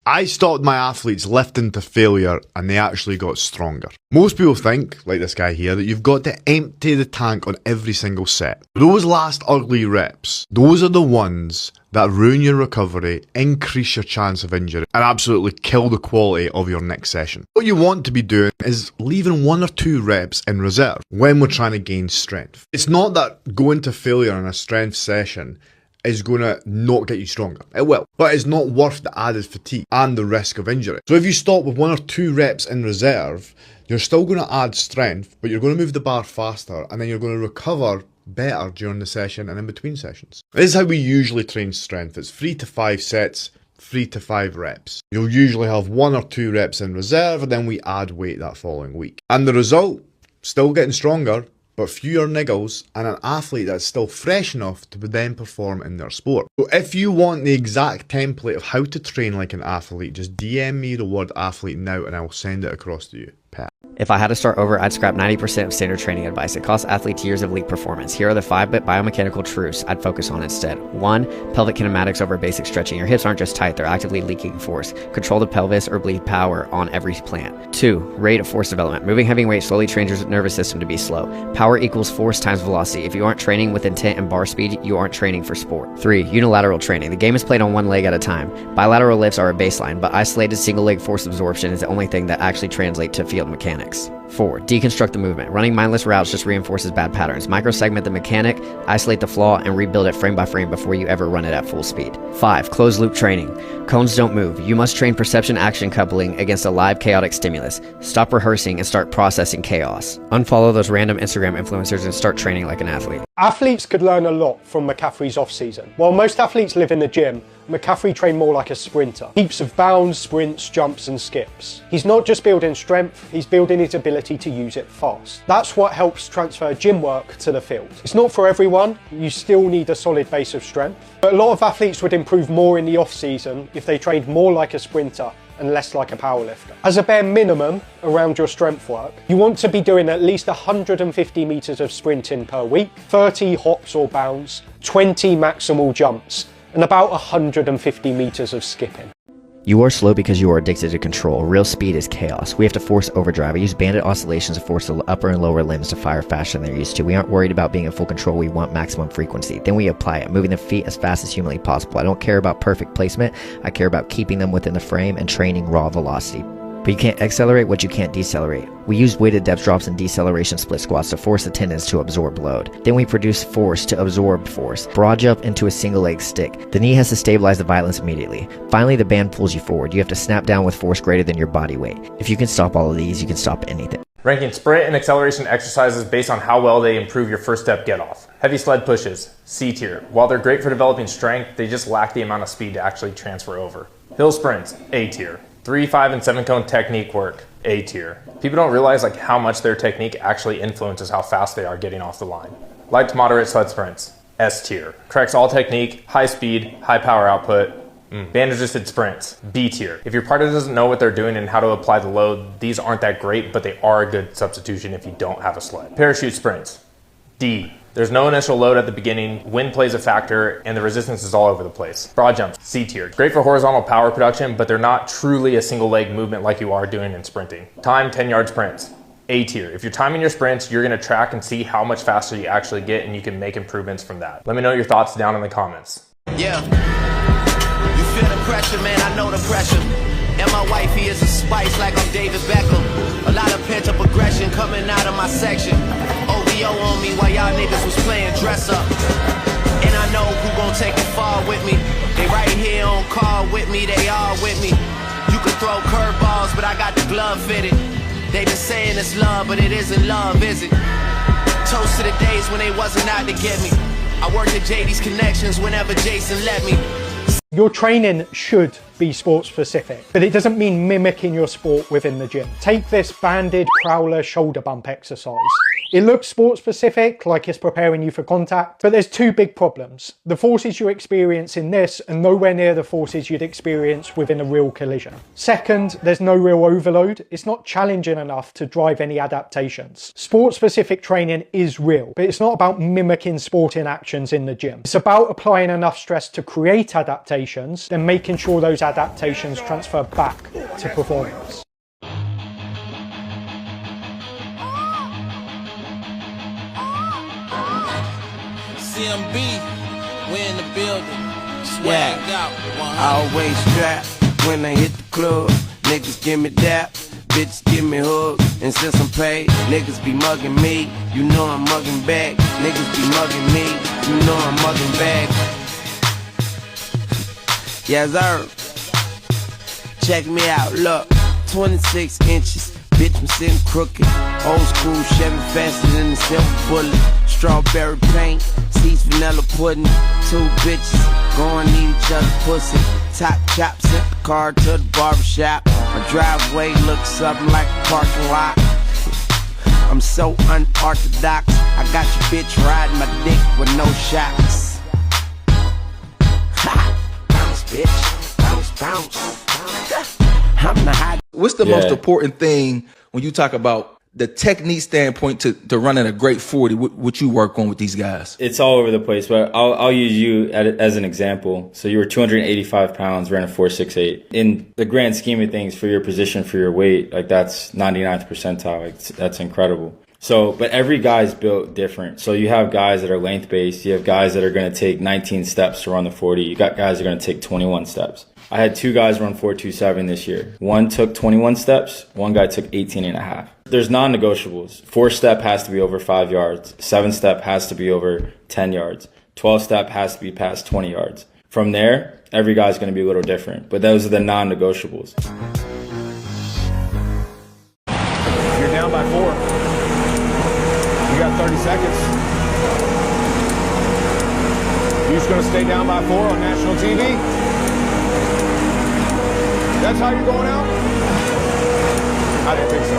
I stopped my athletes lifting to failure and they actually got stronger. Most people think, like this guy here, that you've got to empty the tank on every single set. Those last ugly reps, those are the ones that ruin your recovery, increase your chance of injury, and absolutely kill the quality of your next session. What you want to be doing is leaving 1 or 2 reps in reserve when we're trying to gain strength. It's not that going to failure in a strength session is going to not get you stronger. It will, but it's not worth the added fatigue and the risk of injury. So if you stop with 1 or 2 reps in reserve, you're still going to add strength, but you're going to move the bar faster, and then you're going to recover better during the session and in between sessions. This is how we usually train strength. It's 3 to 5 sets, 3 to 5 reps. You'll usually have 1 or 2 reps in reserve, and then we add weight that following week. And the result, still getting stronger, but fewer niggles, and an athlete that's still fresh enough to then perform in their sport. So if you want the exact template of how to train like an athlete, just DM me the word athlete now and I'll send it across to you. Pat. If I had to start over, I'd scrap 90% of standard training advice. It costs athletes years of elite performance. Here are the 5 biomechanical truths I'd focus on instead. 1. Pelvic kinematics over basic stretching. Your hips aren't just tight, they're actively leaking force. Control the pelvis or bleed power on every plant. 2. Rate of force development. Moving heavy weight slowly trains your nervous system to be slow. Power equals force times velocity. If you aren't training with intent and bar speed, you aren't training for sport. 3. Unilateral training. The game is played on 1 leg at a time. Bilateral lifts are a baseline, but isolated single leg force absorption is the only thing that actually translates to field mechanics. 4. Deconstruct the movement. Running mindless routes just reinforces bad patterns. Microsegment the mechanic, isolate the flaw, and rebuild it frame by frame before you ever run it at full speed. 5. Closed loop training. Cones don't move. You must train perception-action coupling against a live chaotic stimulus. Stop rehearsing and start processing chaos. Unfollow those random Instagram influencers and start training like an athlete. Athletes could learn a lot from McCaffrey's off-season. While most athletes live in the gym, McCaffrey trained more like a sprinter. Heaps of bounds, sprints, jumps and skips. He's not just building strength, he's building his ability to use it fast. That's what helps transfer gym work to the field. It's not for everyone, you still need a solid base of strength. But a lot of athletes would improve more in the off-season if they trained more like a sprinter and less like a powerlifter. As a bare minimum around your strength work, you want to be doing at least 150 meters of sprinting per week, 30 hops or bounds, 20 maximal jumps, and about 150 meters of skipping. You are slow because you are addicted to control. Real speed is chaos. We have to force overdrive. I use banded oscillations to force the upper and lower limbs to fire faster than they're used to. We aren't worried about being in full control. We want maximum frequency. Then we apply it, moving the feet as fast as humanly possible. I don't care about perfect placement. I care about keeping them within the frame and training raw velocity. But you can't accelerate what you can't decelerate. We use weighted depth drops and deceleration split squats to force the tendons to absorb load. Then we produce force to absorb force. Broad jump into a single leg stick. The knee has to stabilize the violence immediately. Finally, the band pulls you forward. You have to snap down with force greater than your body weight. If you can stop all of these, you can stop anything. Ranking sprint and acceleration exercises based on how well they improve your first step get off. Heavy sled pushes, C tier. While they're great for developing strength, they just lack the amount of speed to actually transfer over. Hill sprints, A tier. 3, 5, and 7 cone technique work, A tier. People don't realize how much their technique actually influences how fast they are getting off the line. Light to moderate sled sprints, S tier. Corrects all technique, high speed, high power output. Band resisted sprints, B tier. If your partner doesn't know what they're doing and how to apply the load, these aren't that great, but they are a good substitution if you don't have a sled. Parachute sprints, D. There's no initial load at the beginning, wind plays a factor, and the resistance is all over the place. Broad jumps, C tier. Great for horizontal power production, but they're not truly a single leg movement like you are doing in sprinting. Time 10-yard sprints, A tier. If you're timing your sprints, you're gonna track and see how much faster you actually get, and you can make improvements from that. Let me know your thoughts down in the comments. Yeah, you feel the pressure, man, I know the pressure. And my wifey is a spice like I'm David Beckham. A lot of pent-up aggression coming out of my section. OVO on me while y'all niggas was playing dress up. And I know who gon' take it far with me. They right here on call with me, they all with me. You can throw curveballs, but I got the glove fitted. They been saying it's love, but it isn't love, is it? Toast to the days when they wasn't out to get me. I worked at JD's Connections whenever Jason let me. Your training should be sport specific, but it doesn't mean mimicking your sport within the gym. Take this banded prowler shoulder bump exercise. It looks sport specific, like it's preparing you for contact, but there's two big problems. The forces you experience in this are nowhere near the forces you'd experience within a real collision. Second, there's no real overload. It's not challenging enough to drive any adaptations. Sport specific training is real, but it's not about mimicking sporting actions in the gym. It's about applying enough stress to create adaptations, then making sure those adaptations transfer back to performance. CMB, we in the building. Swag out. I always trap when I hit the club. Niggas give me dap, bitches give me hugs. And since I'm paid, niggas be mugging me. You know I'm mugging back. Niggas be mugging me. You know I'm mugging back. Yes, sir. Check me out. Look, 26 inches. Bitch, I'm sitting crooked. Old school Chevy faster than the silver bullet. Strawberry paint, seeds vanilla pudding. Two bitches going eat each other's pussy. Top chop, sent the car to the barbershop. My driveway looks something like a parking lot. I'm so unorthodox. I got your bitch riding my dick with no shocks. Ha! Bounce, bitch. Bounce, bounce. I'm the hot. What's the most important thing when you talk about the technique standpoint to running a great 40, what you work on with these guys? It's all over the place, but I'll use you as an example. So you were 285 pounds, ran a 4.68. In the grand scheme of things, for your position, for your weight, like that's 99th percentile. Like that's incredible. So, but every guy's built different. So you have guys that are length-based. You have guys that are going to take 19 steps to run the 40. You got guys that are going to take 21 steps. I had two guys run 4.27 this year. One took 21 steps. One guy took 18 and a half. There's non-negotiables. 4-step has to be over 5 yards. 7-step has to be over 10 yards. 12-step has to be past 20 yards. From there, every guy's going to be a little different. But those are the non-negotiables. You're down by 4. You got 30 seconds. You just going to stay down by 4 on national TV? That's how you're going out? I didn't think so.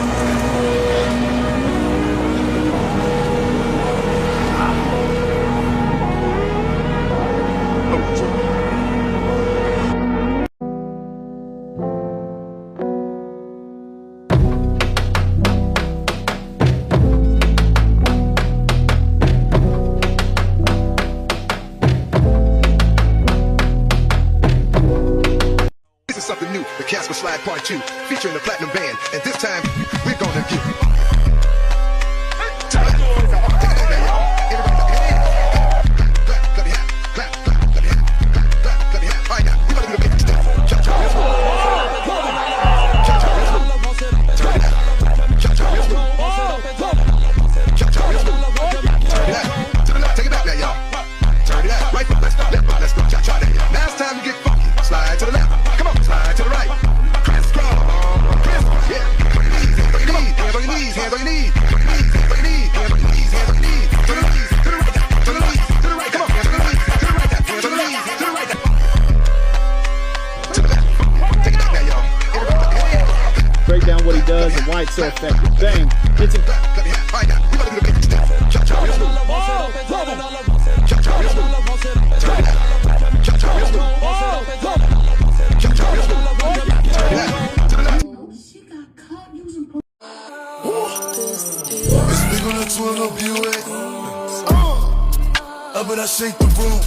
Something new, the Casper Slide Part 2, featuring the Platinum Band, and this time, we're gonna give you. Take it back now, y'all. Turn it out. Right foot, let's go. Now it's time to get funky. Slide to the left. Slide to the right. Crisscross. Yeah. Hands on your knees. Hands on your knees. Hands on your knees. Hands on your knees. Hands on your knees. To the knees. To the right. To the knees. To the right. Come on. To the knees. To the right. Hands on the knees. To the right. To the left. Take it back now, y'all. Everybody. Break down what he does and why it's so effective. Bang. It's a... All right, now. We're gonna do the big step. Chop, chop. Turn it It's big on the 12 of you, up and I shake the room.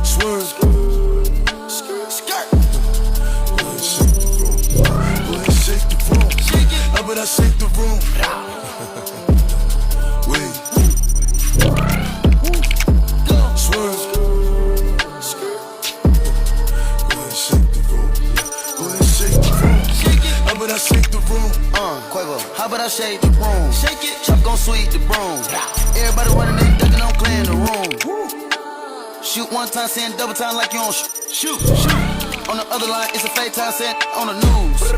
Swerve. Skirt. Go ahead, shake the room. Go ahead, shake the room. Up and I shake the room. Wait. Swerve. Go ahead, shake the room. Go ahead, shake the room. How about I shake the room? Quavo, how about I shake the room? Shake it. Chop gon' sweep the broom. Everybody running, they ducking, I'm clearing the room. Shoot one time, saying double time like you on shoot. On the other line, it's a fake time set on the news.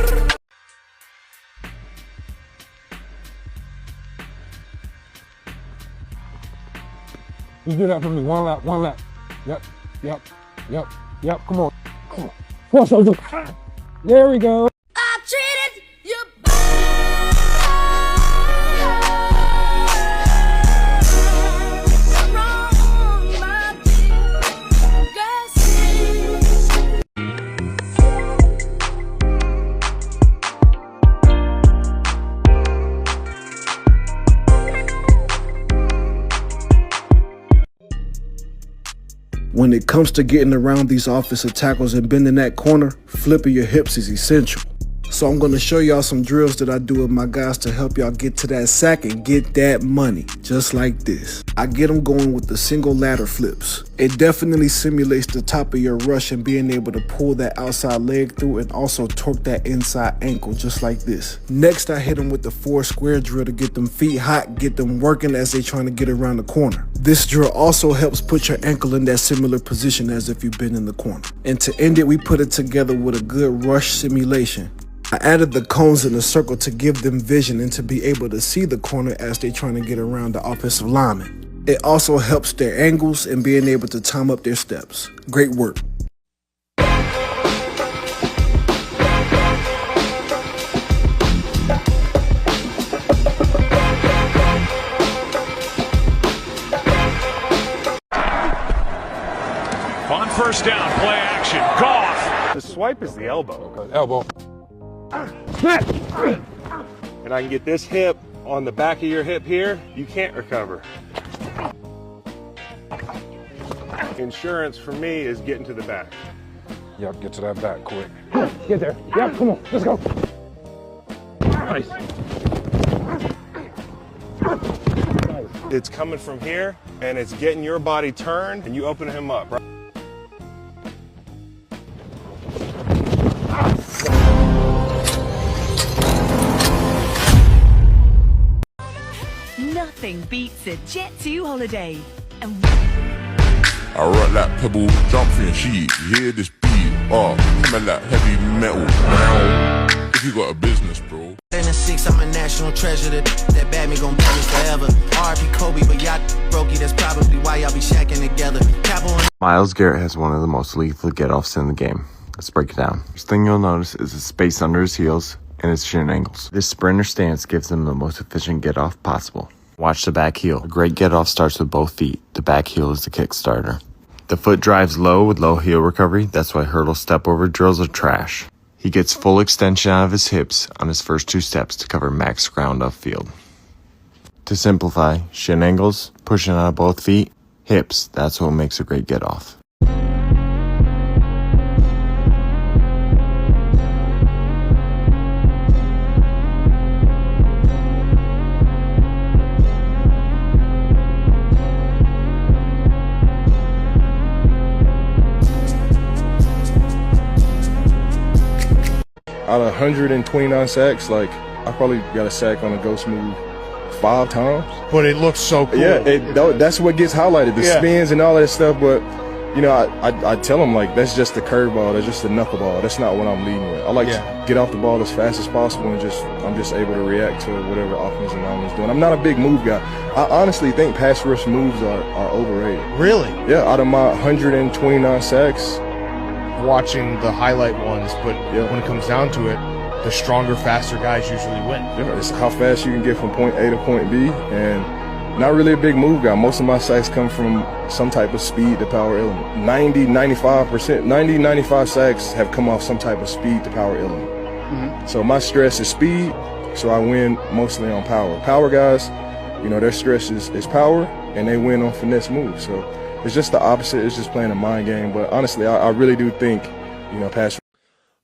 You do that for me. One lap, one lap. Yep, yep, yep, yep. Come on. Come on. Force those. There we go. I treated you When it comes to getting around these offensive tackles and bending that corner, flipping your hips is essential. So I'm going to show y'all some drills that I do with my guys to help y'all get to that sack and get that money, just like this. I get them going with the single ladder flips. It definitely simulates the top of your rush and being able to pull that outside leg through and also torque that inside ankle, just like this. Next, I hit them with the 4 square drill to get them feet hot, get them working as they trying to get around the corner. This drill also helps put your ankle in that similar position as if you've been in the corner. And to end it, we put it together with a good rush simulation. I added the cones in the circle to give them vision and to be able to see the corner as they're trying to get around the offensive lineman. It also helps their angles and being able to time up their steps. Great work. On first down, play action, Goff. The swipe is the elbow. Elbow. And I can get this hip on the back of your hip here, you can't recover. Insurance for me is getting to the back. Yep, get to that back quick. Get there. Yep, come on. Let's go. Nice. It's coming from here, and it's getting your body turned, and you open him up. Right? Nothing beats a Jet 2 holiday. And I rock like pebble, jump in sheet, you hear this beat, coming like heavy metal, if you got a business, bro. In the 6, I'm a national treasure, that bad me gon' be me forever. R.I.P. Kobe, but y'all brokey, that's probably why y'all be shacking together. Myles Garrett has one of the most lethal get-offs in the game. Let's break it down. First thing you'll notice is the space under his heels and his shin angles. This sprinter stance gives him the most efficient get-off possible. Watch the back heel. A great get-off starts with both feet. The back heel is the kick starter. The foot drives low with low heel recovery. That's why hurdle step over drills are trash. He gets full extension out of his hips on his first 2 steps to cover max ground upfield. To simplify, shin angles, pushing out of both feet, hips, that's what makes a great get-off. Out of 129 sacks, like, I probably got a sack on a ghost move 5 times. But it looks so cool. Yeah, that's what gets highlighted, the spins and all that stuff. But, you know, I tell them, like, that's just the curveball, that's just the knuckleball. That's not what I'm leading with. I like to get off the ball as fast as possible and I'm just able to react to whatever offensive lineman's doing. I'm not a big move guy. I honestly think pass rush moves are overrated. Really? Yeah, out of my 129 sacks, watching the highlight ones, but when it comes down to it, the stronger, faster guys usually win. Yeah, it's how fast you can get from point A to point B, and not really a big move guy. Most of my sacks come from some type of speed to power element. 95 sacks have come off some type of speed to power element. Mm-hmm. So my stress is speed, so I win mostly on power. Power guys, you know, their stress is power, and they win on finesse moves. So it's just the opposite. It's just playing a mind game. But honestly, I really do think, you know, pass.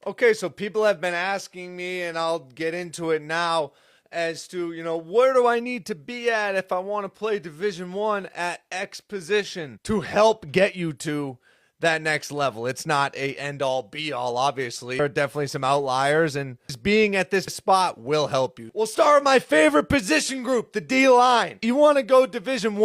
Okay, so people have been asking me, and I'll get into it now, as to, you know, where do I need to be at if I want to play Division I at X position to help get you to that next level. It's not a end-all, be-all, obviously. There are definitely some outliers, and just being at this spot will help you. We'll start with my favorite position group, the D-line. You want to go Division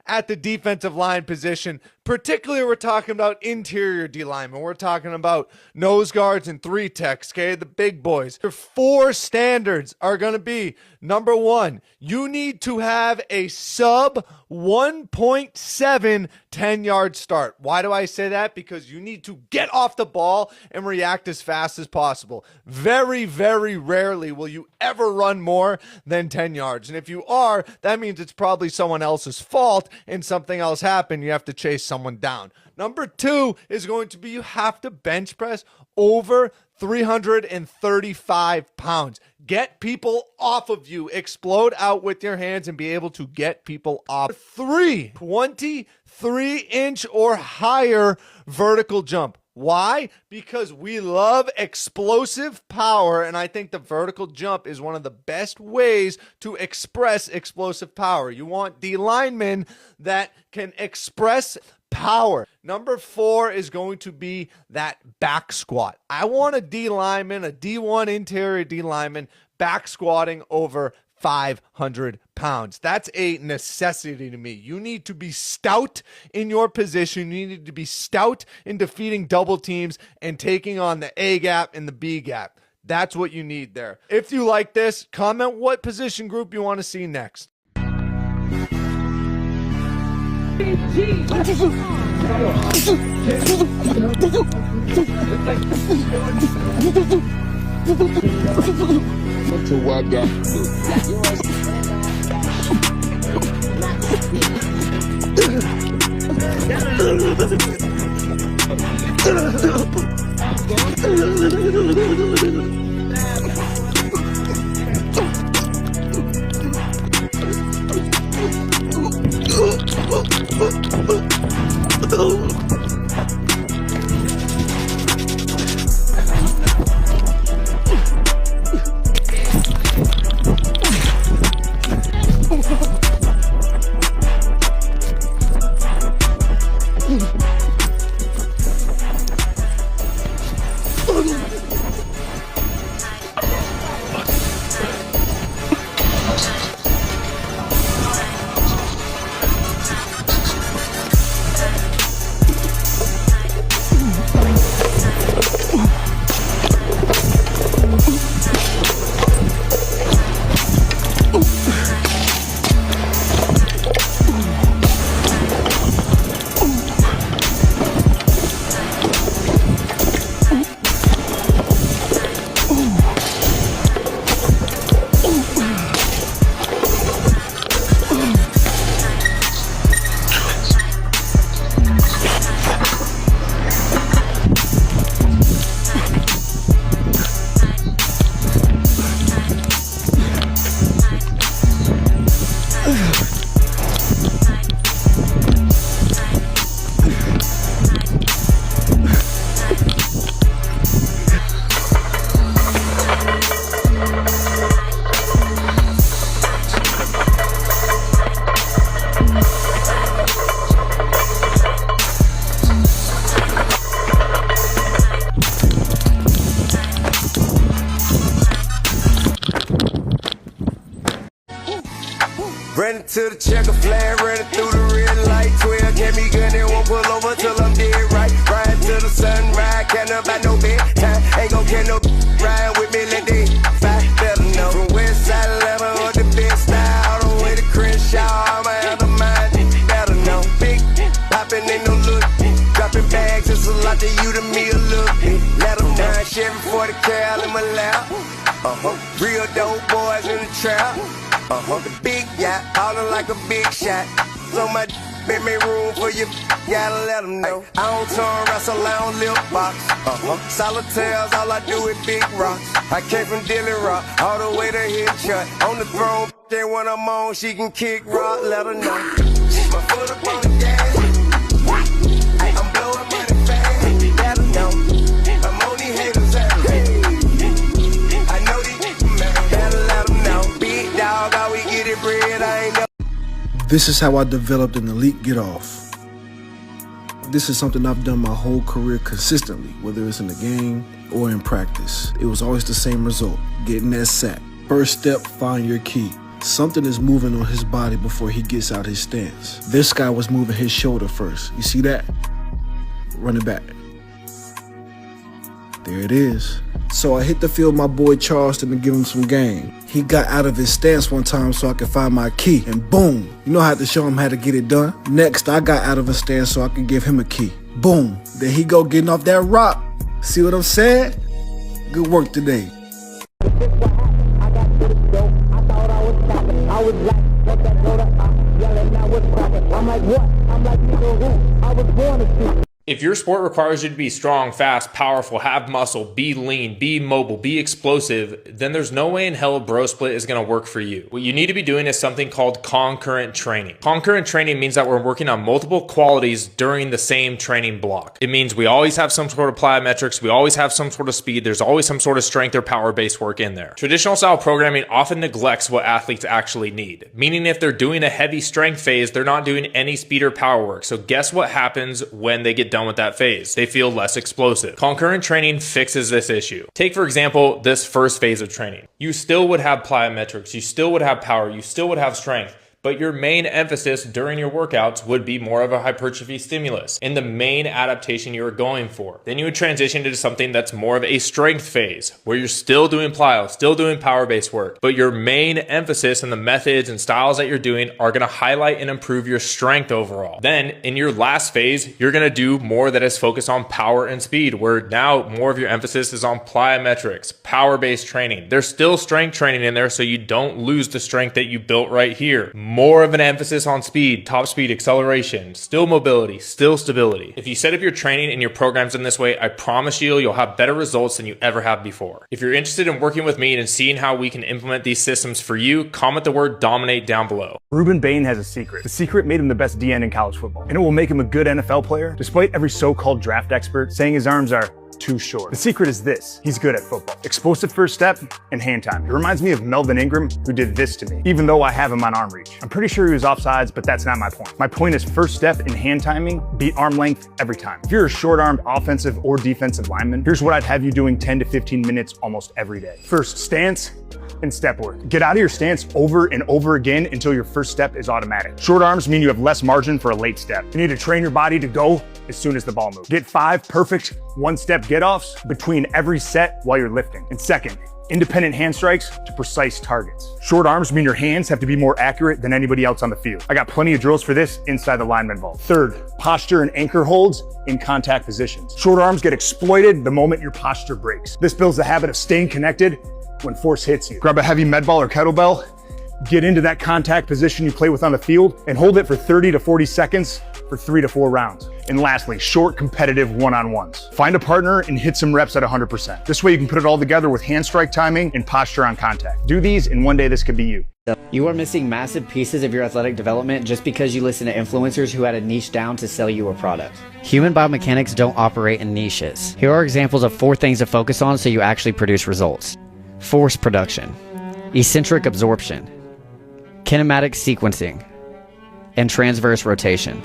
I at the defensive line position. Particularly, we're talking about interior D linemen. We're talking about nose guards and 3 techs, okay? The big boys. Your 4 standards are going to be, number 1, you need to have a sub 1.7 10-yard start. Why do I say that? Because you need to get off the ball and react as fast as possible. Very, very rarely will you ever run more than 10 yards. And if you are, that means it's probably someone else's fault and something else happened. You have to chase someone down. Number 2 is going to be you have to bench press over 335 pounds. Get people off of you. Explode out with your hands and be able to get people off. 3, 23-inch or higher vertical jump. Why? Because we love explosive power, and I think the vertical jump is one of the best ways to express explosive power. You want D linemen that can express power. Number 4 is going to be that back squat. I want a D lineman, a D1 interior D lineman, back squatting over 500 pounds. That's a necessity to me. You need to be stout in your position. You need to be stout in defeating double teams and taking on the A gap and the B gap. That's what you need there. If you like this, comment what position group you want to see next. Running to the checker flag, running through the red light. 12 get me gun and won't pull over till I'm dead right. Ride to the sunrise, can't about no bed time. Ain't gon' get no ride with me, let they fight. Better know from West Side Atlanta or the best style, all the way to Crenshaw. I'm out of mind, better know. Big poppin' ain't no look, dropping bags, it's a lot to you, to me a look. Let them down, Chevy 40 cal in my lap. Real dope boys in the trap. The big yacht, ballin' like a big shot. So much make me room for you, gotta let them know. I don't turn wrestle, I don't lip box. Solitaires, all I do is big rocks. I came from Dilly Rock, all the way to Hitchut. On the throne, then when I'm on, she can kick rock, let her know. My foot up on the gas, I'm blowing money fast, let her know. I'm on these haters' ass. I know these man, better let them know. Big dog, all we get it bread, I ain't no. This is how I developed an elite get off. This is something I've done my whole career consistently, whether it's in the game or in practice. It was always the same result, getting that sack. First step, find your key. Something is moving on his body before he gets out his stance. This guy was moving his shoulder first. You see that? Run it back. There it is. So I hit the field my boy Charleston to give him some game. He got out of his stance one time so I could find my key, and boom. You know, I had to show him how to get it done. Next, I got out of a stance so I could give him a key. Boom. There he go, getting off that rock. See what I'm saying? Good work today. If your sport requires you to be strong, fast, powerful, have muscle, be lean, be mobile, be explosive, then there's no way in hell a bro split is going to work for you. What you need to be doing is something called concurrent training. Concurrent training means that we're working on multiple qualities during the same training block. It means we always have some sort of plyometrics, we always have some sort of speed, there's always some sort of strength or power-based work in there. Traditional style programming often neglects what athletes actually need, meaning if they're doing a heavy strength phase, they're not doing any speed or power work. So guess what happens when they get done with that phase? They feel less explosive. Concurrent training fixes this issue. Take, for example, this first phase of training. You still would have plyometrics, you still would have power, you still would have strength, but your main emphasis during your workouts would be more of a hypertrophy stimulus in the main adaptation you were going for. Then you would transition into something that's more of a strength phase, where you're still doing plyo, still doing power-based work, but your main emphasis and the methods and styles that you're doing are going to highlight and improve your strength overall. Then in your last phase, you're going to do more that is focused on power and speed, where now more of your emphasis is on plyometrics, power-based training. There's still strength training in there, so you don't lose the strength that you built right here. More of an emphasis on speed, top speed, acceleration, still mobility, still stability. If you set up your training and your programs in this way, I promise you'll have better results than you ever have before. If you're interested in working with me and seeing how we can implement these systems for you, comment the word dominate down below. Ruben Bain has a secret. The secret made him the best DN in college football, and it will make him a good NFL player, despite every so-called draft expert saying his arms are too short. The secret is this: he's good at football. Explosive first step and hand time. It reminds me of Melvin Ingram, who did this to me, even though I have him on arm reach. I'm pretty sure he was offsides, but that's not my point. My point is first step and hand timing beat arm length every time. If you're a short-armed offensive or defensive lineman, here's what I'd have you doing 10 to 15 minutes almost every day. First, stance and step work. Get out of your stance over and over again until your first step is automatic. Short arms mean you have less margin for a late step. You need to train your body to go as soon as the ball moves. Get 5 perfect one-step get-offs between every set while you're lifting. And second, independent hand strikes to precise targets. Short arms mean your hands have to be more accurate than anybody else on the field. I got plenty of drills for this inside the lineman vault. Third, posture and anchor holds in contact positions. Short arms get exploited the moment your posture breaks. This builds the habit of staying connected when force hits you. Grab a heavy med ball or kettlebell, get into that contact position you play with on the field, and hold it for 30 to 40 seconds for 3 to 4 rounds. And lastly, short competitive one-on-ones. Find a partner and hit some reps at 100%. This way you can put it all together with hand strike timing and posture on contact. Do these, and one day this could be you. You are missing massive pieces of your athletic development just because you listen to influencers who had a niche down to sell you a product. Human biomechanics don't operate in niches. Here are examples of 4 things to focus on so you actually produce results. Force production, eccentric absorption, kinematic sequencing, and transverse rotation.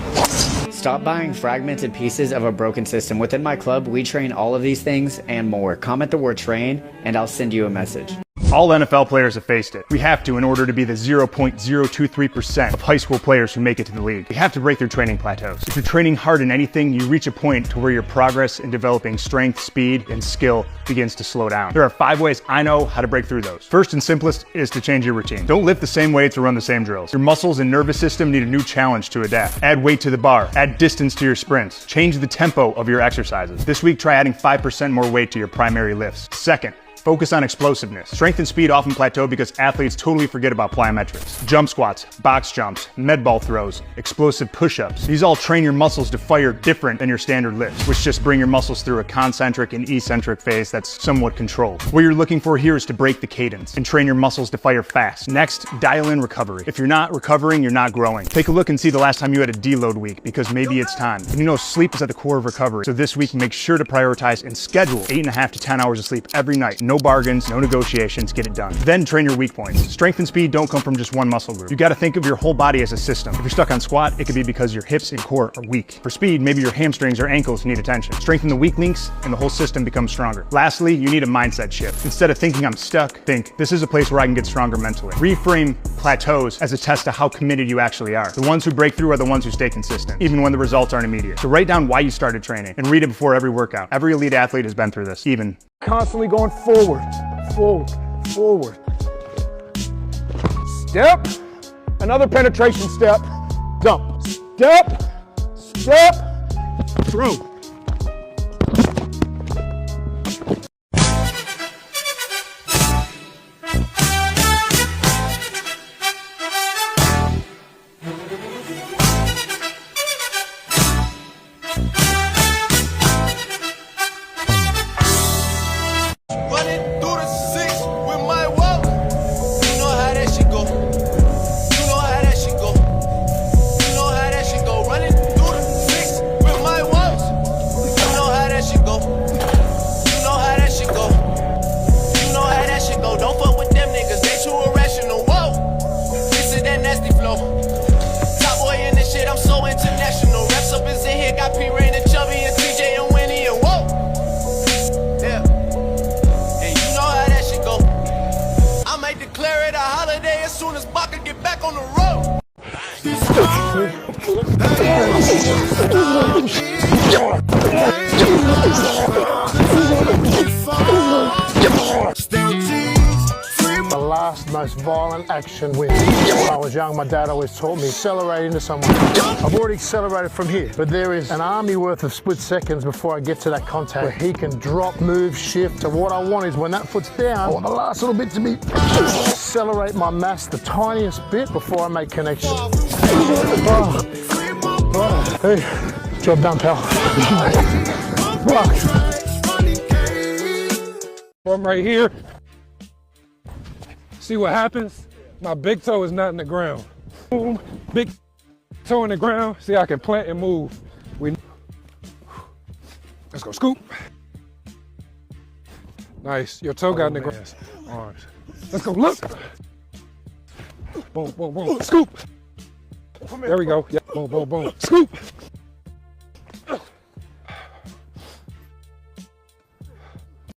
Stop buying fragmented pieces of a broken system. Within my club, we train all of these things and more. Comment the word train and I'll send you a message. All NFL players have faced it. We have to in order to be the 0.023% of high school players who make it to the league. We have to break through training plateaus. If you're training hard in anything, you reach a point to where your progress in developing strength, speed, and skill begins to slow down. There are 5 ways I know how to break through those. First and simplest is to change your routine. Don't lift the same weights or run the same drills. Your muscles and nervous system need a new challenge to adapt. Add weight to the bar. Add distance to your sprints. Change the tempo of your exercises. This week, try adding 5% more weight to your primary lifts. Second, focus on explosiveness. Strength and speed often plateau because athletes totally forget about plyometrics. Jump squats, box jumps, med ball throws, explosive push-ups. These all train your muscles to fire different than your standard lifts, which just bring your muscles through a concentric and eccentric phase that's somewhat controlled. What you're looking for here is to break the cadence and train your muscles to fire fast. Next, dial in recovery. If you're not recovering, you're not growing. Take a look and see the last time you had a deload week, because maybe it's time. And you know sleep is at the core of recovery. So this week, make sure to prioritize and schedule 8.5 to 10 hours of sleep every night. no bargains, no negotiations, get it done. Then train your weak points. Strength and speed don't come from just one muscle group. You gotta think of your whole body as a system. If you're stuck on squat, it could be because your hips and core are weak. For speed, maybe your hamstrings or ankles need attention. Strengthen the weak links and the whole system becomes stronger. Lastly, you need a mindset shift. Instead of thinking I'm stuck, think this is a place where I can get stronger mentally. Reframe plateaus as a test of how committed you actually are. The ones who break through are the ones who stay consistent, even when the results aren't immediate. So write down why you started training and read it before every workout. Every elite athlete has been through this, even. Constantly going forward, forward, forward. Step, another penetration step, dump. Step, step, throw. Running through the six with my walk. You know how that shit go. You know how that shit go. You know how that shit go. Running through the six with my walk. You know how that shit go. You know how that shit go. You know how that shit go. Don't fuck with them niggas, they too irrational. Whoa, this is that nasty flow. Top boy in this shit, I'm so international. Reps up is in here, got P Rain and Chubby and TJ and Winnie and whoa. Yeah. I might declare it a holiday as soon as Baka get back on the road. The last most violent action wins. When I was young, my dad always taught me accelerate into someone. I've already accelerated from here, but there is an army worth of split seconds before I get to that contact where he can drop, move, shift. So what I want is when that foot's down, I want the last little bit to be accelerate my mass the tiniest bit before I make connection. Hey, job done, pal. From right here, see what happens? My big toe is not in the ground. Boom, big toe in the ground. See, I can plant and move. Let's go, scoop. Nice, your toe got in the ground. Arms. Let's go, look. Boom, boom, boom, scoop. There we go, yeah, boom, boom, boom, scoop.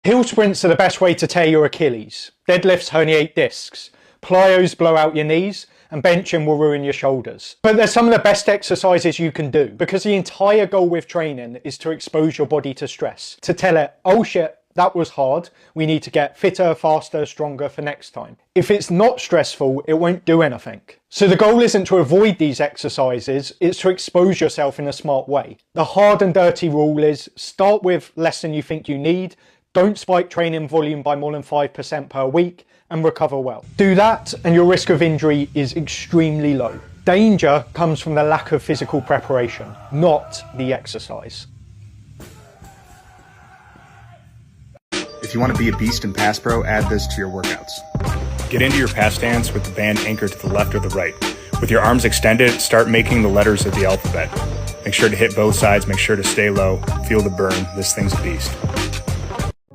Hill sprints are the best way to tear your Achilles. Deadlifts herniate discs. Plyos blow out your knees. And benching will ruin your shoulders. But they're some of the best exercises you can do because the entire goal with training is to expose your body to stress. To tell it, oh shit, that was hard. We need to get fitter, faster, stronger for next time. If it's not stressful, it won't do anything. So the goal isn't to avoid these exercises, it's to expose yourself in a smart way. The hard and dirty rule is start with less than you think you need. Don't spike training volume by more than 5% per week and recover well. Do that and your risk of injury is extremely low. Danger comes from the lack of physical preparation, not the exercise. If you want to be a beast in Pass Pro, add this to your workouts. Get into your pass stance with the band anchored to the left or the right. With your arms extended, start making the letters of the alphabet. Make sure to hit both sides, make sure to stay low, feel the burn, this thing's a beast.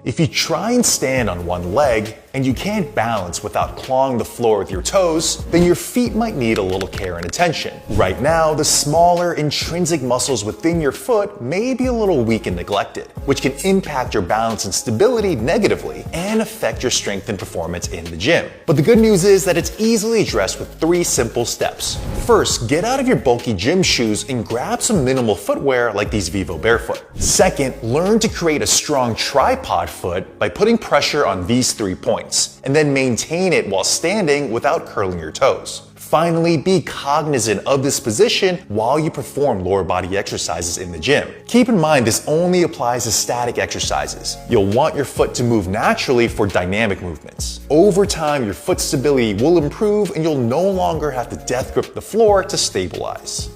If you try and stand on one leg and you can't balance without clawing the floor with your toes, then your feet might need a little care and attention. Right now, the smaller intrinsic muscles within your foot may be a little weak and neglected, which can impact your balance and stability negatively and affect your strength and performance in the gym. But the good news is that it's easily addressed with 3 simple steps. First, get out of your bulky gym shoes and grab some minimal footwear like these Vivo Barefoot. Second, learn to create a strong tripod foot by putting pressure on these 3 points, and then maintain it while standing without curling your toes. Finally, be cognizant of this position while you perform lower body exercises in the gym. Keep in mind this only applies to static exercises. You'll want your foot to move naturally for dynamic movements. Over time, your foot stability will improve and you'll no longer have to death grip the floor to stabilize.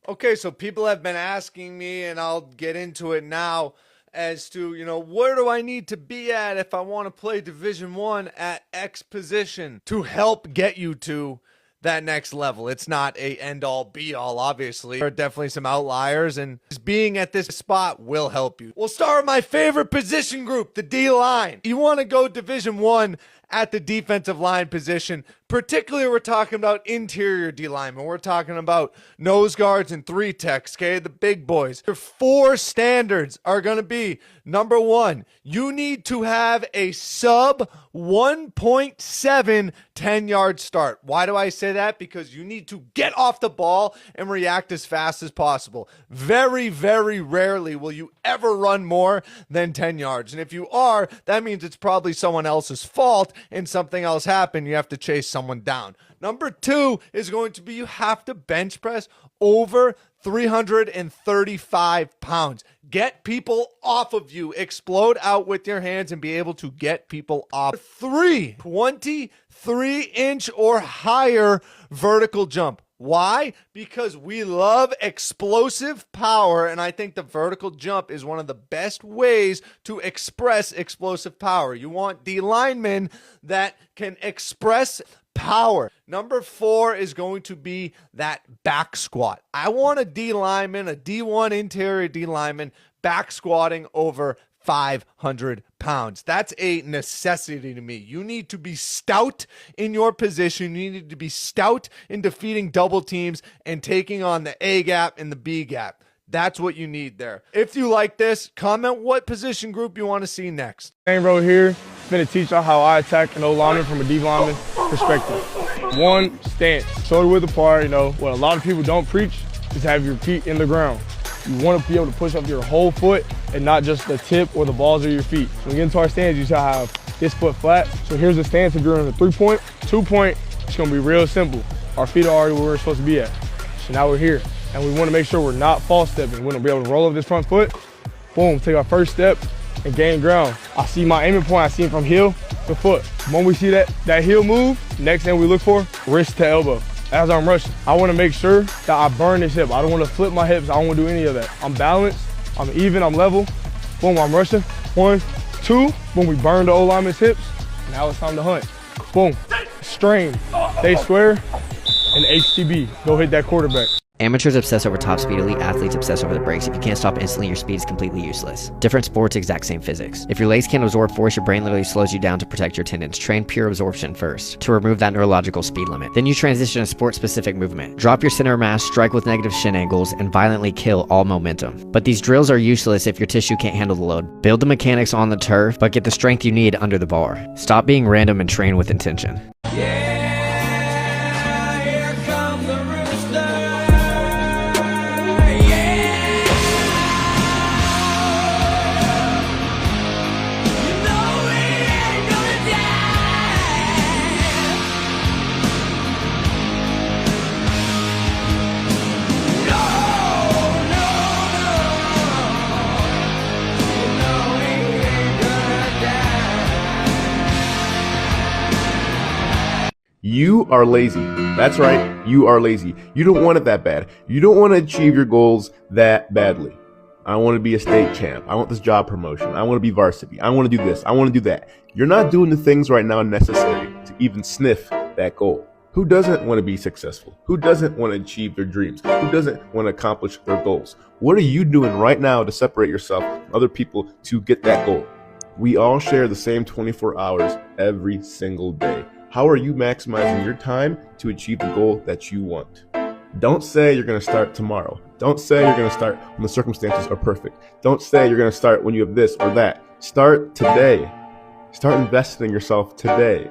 Okay, so people have been asking me, and I'll get into it now, as to, where do I need to be at if I want to play Division 1 at X position to help get you to that next level. It's not a end all be all, obviously. There are definitely some outliers, and just being at this spot will help you. We'll start with my favorite position group, the D-line. You want to go Division 1 at the defensive line position. Particularly, we're talking about interior D linemen. We're talking about nose guards and 3 techs, okay? The big boys. Your 4 standards are going to be, number 1, you need to have a sub 1.7 10-yard start. Why do I say that? Because you need to get off the ball and react as fast as possible. Very, very rarely will you ever run more than 10 yards. And if you are, that means it's probably someone else's fault and something else happened. You have to chase someone down. Number 2 is going to be you have to bench press over 335 pounds. Get people off of you. Explode out with your hands and be able to get people off. 3, 23-inch or higher vertical jump. Why? Because we love explosive power, and I think the vertical jump is one of the best ways to express explosive power. You want D linemen that can express power. Number 4 is going to be that back squat. I want a D lineman, a D1 interior D lineman, back squatting over 500 pounds. That's a necessity to me. You need to be stout in your position. You need to be stout in defeating double teams and taking on the A gap and the B gap. That's what you need there. If you like this, comment what position group you want to see next. Same row here, finna teach y'all how I attack an O-lineman from a D lineman perspective. 1, stance, shoulder width apart. You know, what a lot of people don't preach is have your feet in the ground. You want to be able to push up your whole foot and not just the tip or the balls of your feet. When we get into our stance, you should have this foot flat. So here's the stance if you're in a 3-point. 2-point, it's going to be real simple. Our feet are already where we're supposed to be at. So now we're here. And we want to make sure we're not false stepping. We want to be able to roll over this front foot, boom, take our first step and gain ground. I see my aiming point, I see it from heel to foot. When we see that heel move, next thing we look for, wrist to elbow. As I'm rushing, I want to make sure that I burn this hip. I don't want to flip my hips. I don't want to do any of that. I'm balanced, I'm even, I'm level. Boom, I'm rushing. 1, 2, boom, we burn the O-lineman's hips. Now it's time to hunt. Boom, strain, stay square, and HTB, go hit that quarterback. Amateurs obsess over top speed, elite athletes obsess over the brakes. If you can't stop instantly, your speed is completely useless. Different sports, exact same physics. If your legs can't absorb force, your brain literally slows you down to protect your tendons. Train pure absorption first, to remove that neurological speed limit. Then you transition to sport-specific movement. Drop your center of mass, strike with negative shin angles, and violently kill all momentum. But these drills are useless if your tissue can't handle the load. Build the mechanics on the turf, but get the strength you need under the bar. Stop being random and train with intention. You are lazy. That's right, you are lazy. You don't want it that bad. You don't want to achieve your goals that badly. I want to be a state champ. I want this job promotion. I want to be varsity. I want to do this. I want to do that. You're not doing the things right now necessary to even sniff that goal. Who doesn't want to be successful? Who doesn't want to achieve their dreams? Who doesn't want to accomplish their goals? What are you doing right now to separate yourself from other people to get that goal? We all share the same 24 hours every single day. How are you maximizing your time to achieve the goal that you want? Don't say you're going to start tomorrow. Don't say you're going to start when the circumstances are perfect. Don't say you're going to start when you have this or that. Start today. Start investing in yourself today.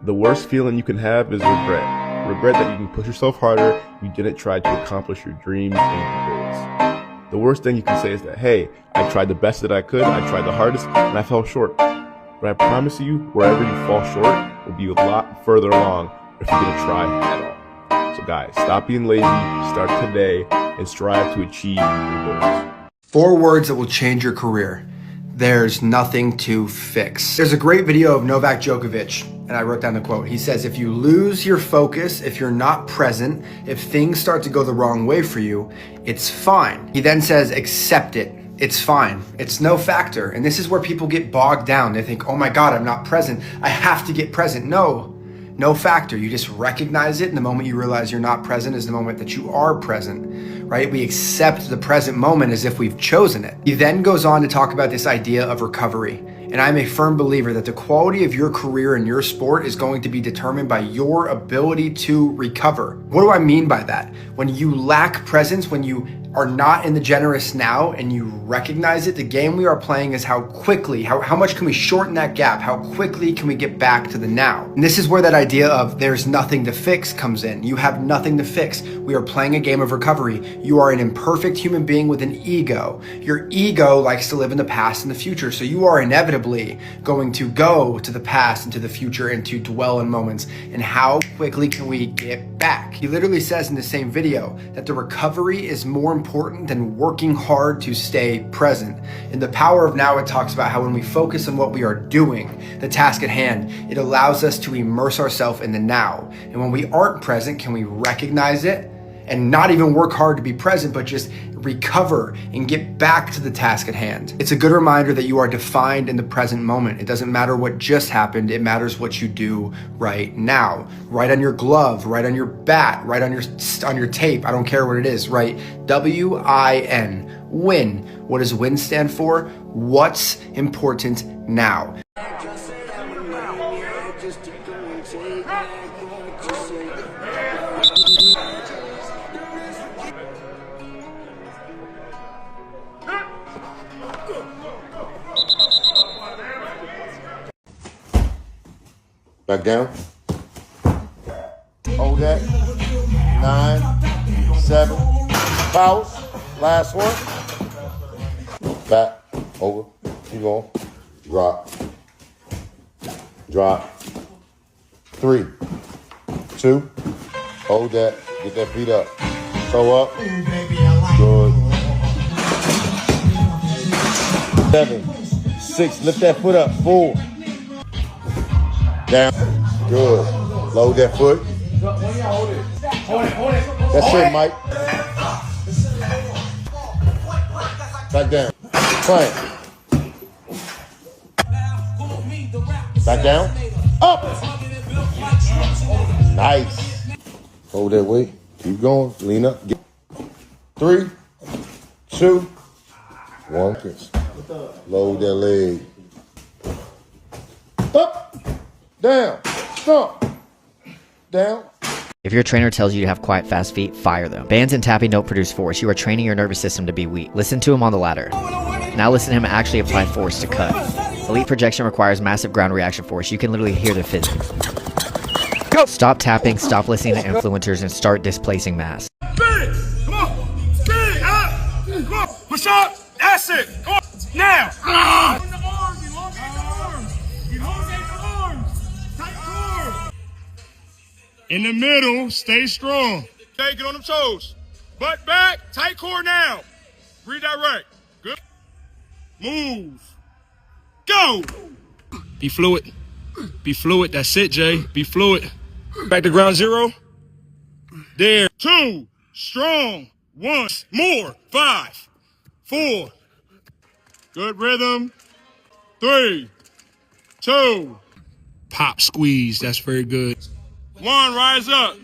The worst feeling you can have is regret. Regret that you can push yourself harder, you didn't try to accomplish your dreams and your goals. The worst thing you can say is that, hey, I tried the best that I could, I tried the hardest, and I fell short. But I promise you, wherever you fall short will be a lot further along if you're going to try at all. So guys, stop being lazy, start today, and strive to achieve your goals. 4 words that will change your career. There's nothing to fix. There's a great video of Novak Djokovic, and I wrote down the quote. He says, if you lose your focus, if you're not present, if things start to go the wrong way for you, it's fine. He then says, accept it. It's fine. It's no factor. And this is where people get bogged down. They think, oh my God, I'm not present. I have to get present. No, No factor. You just recognize it, and the moment you realize you're not present is the moment that you are present, right? We accept the present moment as if we've chosen it. He then goes on to talk about this idea of recovery. And I'm a firm believer that the quality of your career in your sport is going to be determined by your ability to recover. What do I mean by that? When you lack presence, when you are not in the generous now and you recognize it, the game we are playing is how quickly, how much can we shorten that gap? How quickly can we get back to the now? And this is where that idea of there's nothing to fix comes in. You have nothing to fix. We are playing a game of recovery. You are an imperfect human being with an ego. Your ego likes to live in the past and the future. So you are inevitably going to go to the past and to the future and to dwell in moments. And how quickly can we get back? He literally says in the same video that the recovery is more important than working hard to stay present. In The Power of Now, it talks about how when we focus on what we are doing, the task at hand, it allows us to immerse ourselves in the now. And when we aren't present, can we recognize it and not even work hard to be present, but just recover and get back to the task at hand? It's a good reminder that you are defined in the present moment. It doesn't matter what just happened, it matters what you do right now. Right on your glove, right on your bat, right on your tape, I don't care what it is, right? W-I-N, win. What does win stand for? What's important now? Back down. Hold that. 9, 7. Pause. Last one. Back. Over. Keep going. Drop. Drop. 3, 2. Hold that. Get that feet up. Toe up. Good. 7, 6. Lift that foot up. 4. Down. Good. Load that foot. That's it, Mike. Back down. Plank. Back down. Up. Nice. Hold that weight. Keep going. Lean up. 3, 2, 1. Load that leg. Up. Down. Stomp. Down. If your trainer tells you to have quiet, fast feet, fire them. Bands and tapping don't produce force. You are training your nervous system to be weak. Listen to him on the ladder. Now listen to him actually apply force to cut. Elite projection requires massive ground reaction force. You can literally hear the physics. Go. Stop tapping, stop listening to influencers, and start displacing mass. Spin it! Come on! Spin it! Up! Come on! Push up! That's it! Come on! Now! In the middle, stay strong. Okay, get on them toes. Butt back, tight core now. Redirect. Good. Move. Go. Be fluid. Be fluid. That's it, Jay. Be fluid. Back to ground zero. There. 2. Strong. 1. More. 5. 4. Good rhythm. 3. 2. Pop squeeze. That's very good. 1, rise up.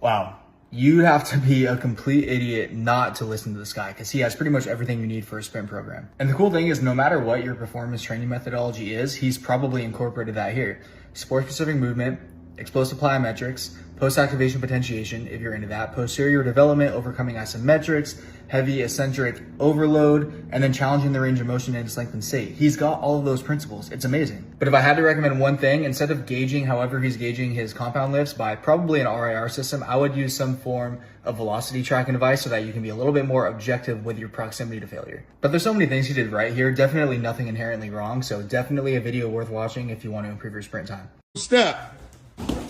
Wow. You have to be a complete idiot not to listen to this guy because he has pretty much everything you need for a sprint program. And the cool thing is no matter what your performance training methodology is, he's probably incorporated that here. Sport-specific movement, explosive plyometrics, post-activation potentiation, if you're into that, posterior development, overcoming isometrics, heavy eccentric overload, and then challenging the range of motion in its length and state. He's got all of those principles. It's amazing. But if I had to recommend one thing, instead of gauging however he's gauging his compound lifts by probably an RIR system, I would use some form a velocity tracking device so that you can be a little bit more objective with your proximity to failure. But there's so many things he did right here. Definitely nothing inherently wrong. So definitely a video worth watching if you want to improve your sprint time. Step.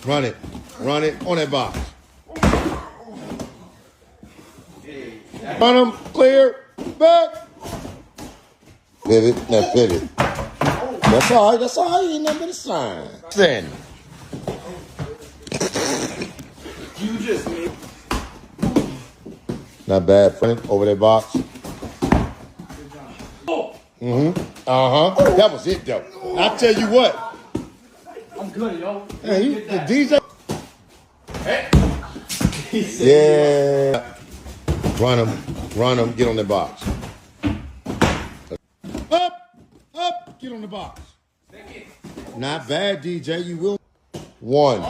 Run it on that box. Run them, clear, back. Pivot, now pivot. That's all right, ain't nothing but a sign. Stand. You just made. Not bad, friend, over that box. That was it, though. I tell you what. I'm good, yo. Hey, you, the DJ. Yeah. Run them, get on the box. Up, get on the box. Not bad, DJ, you will. One.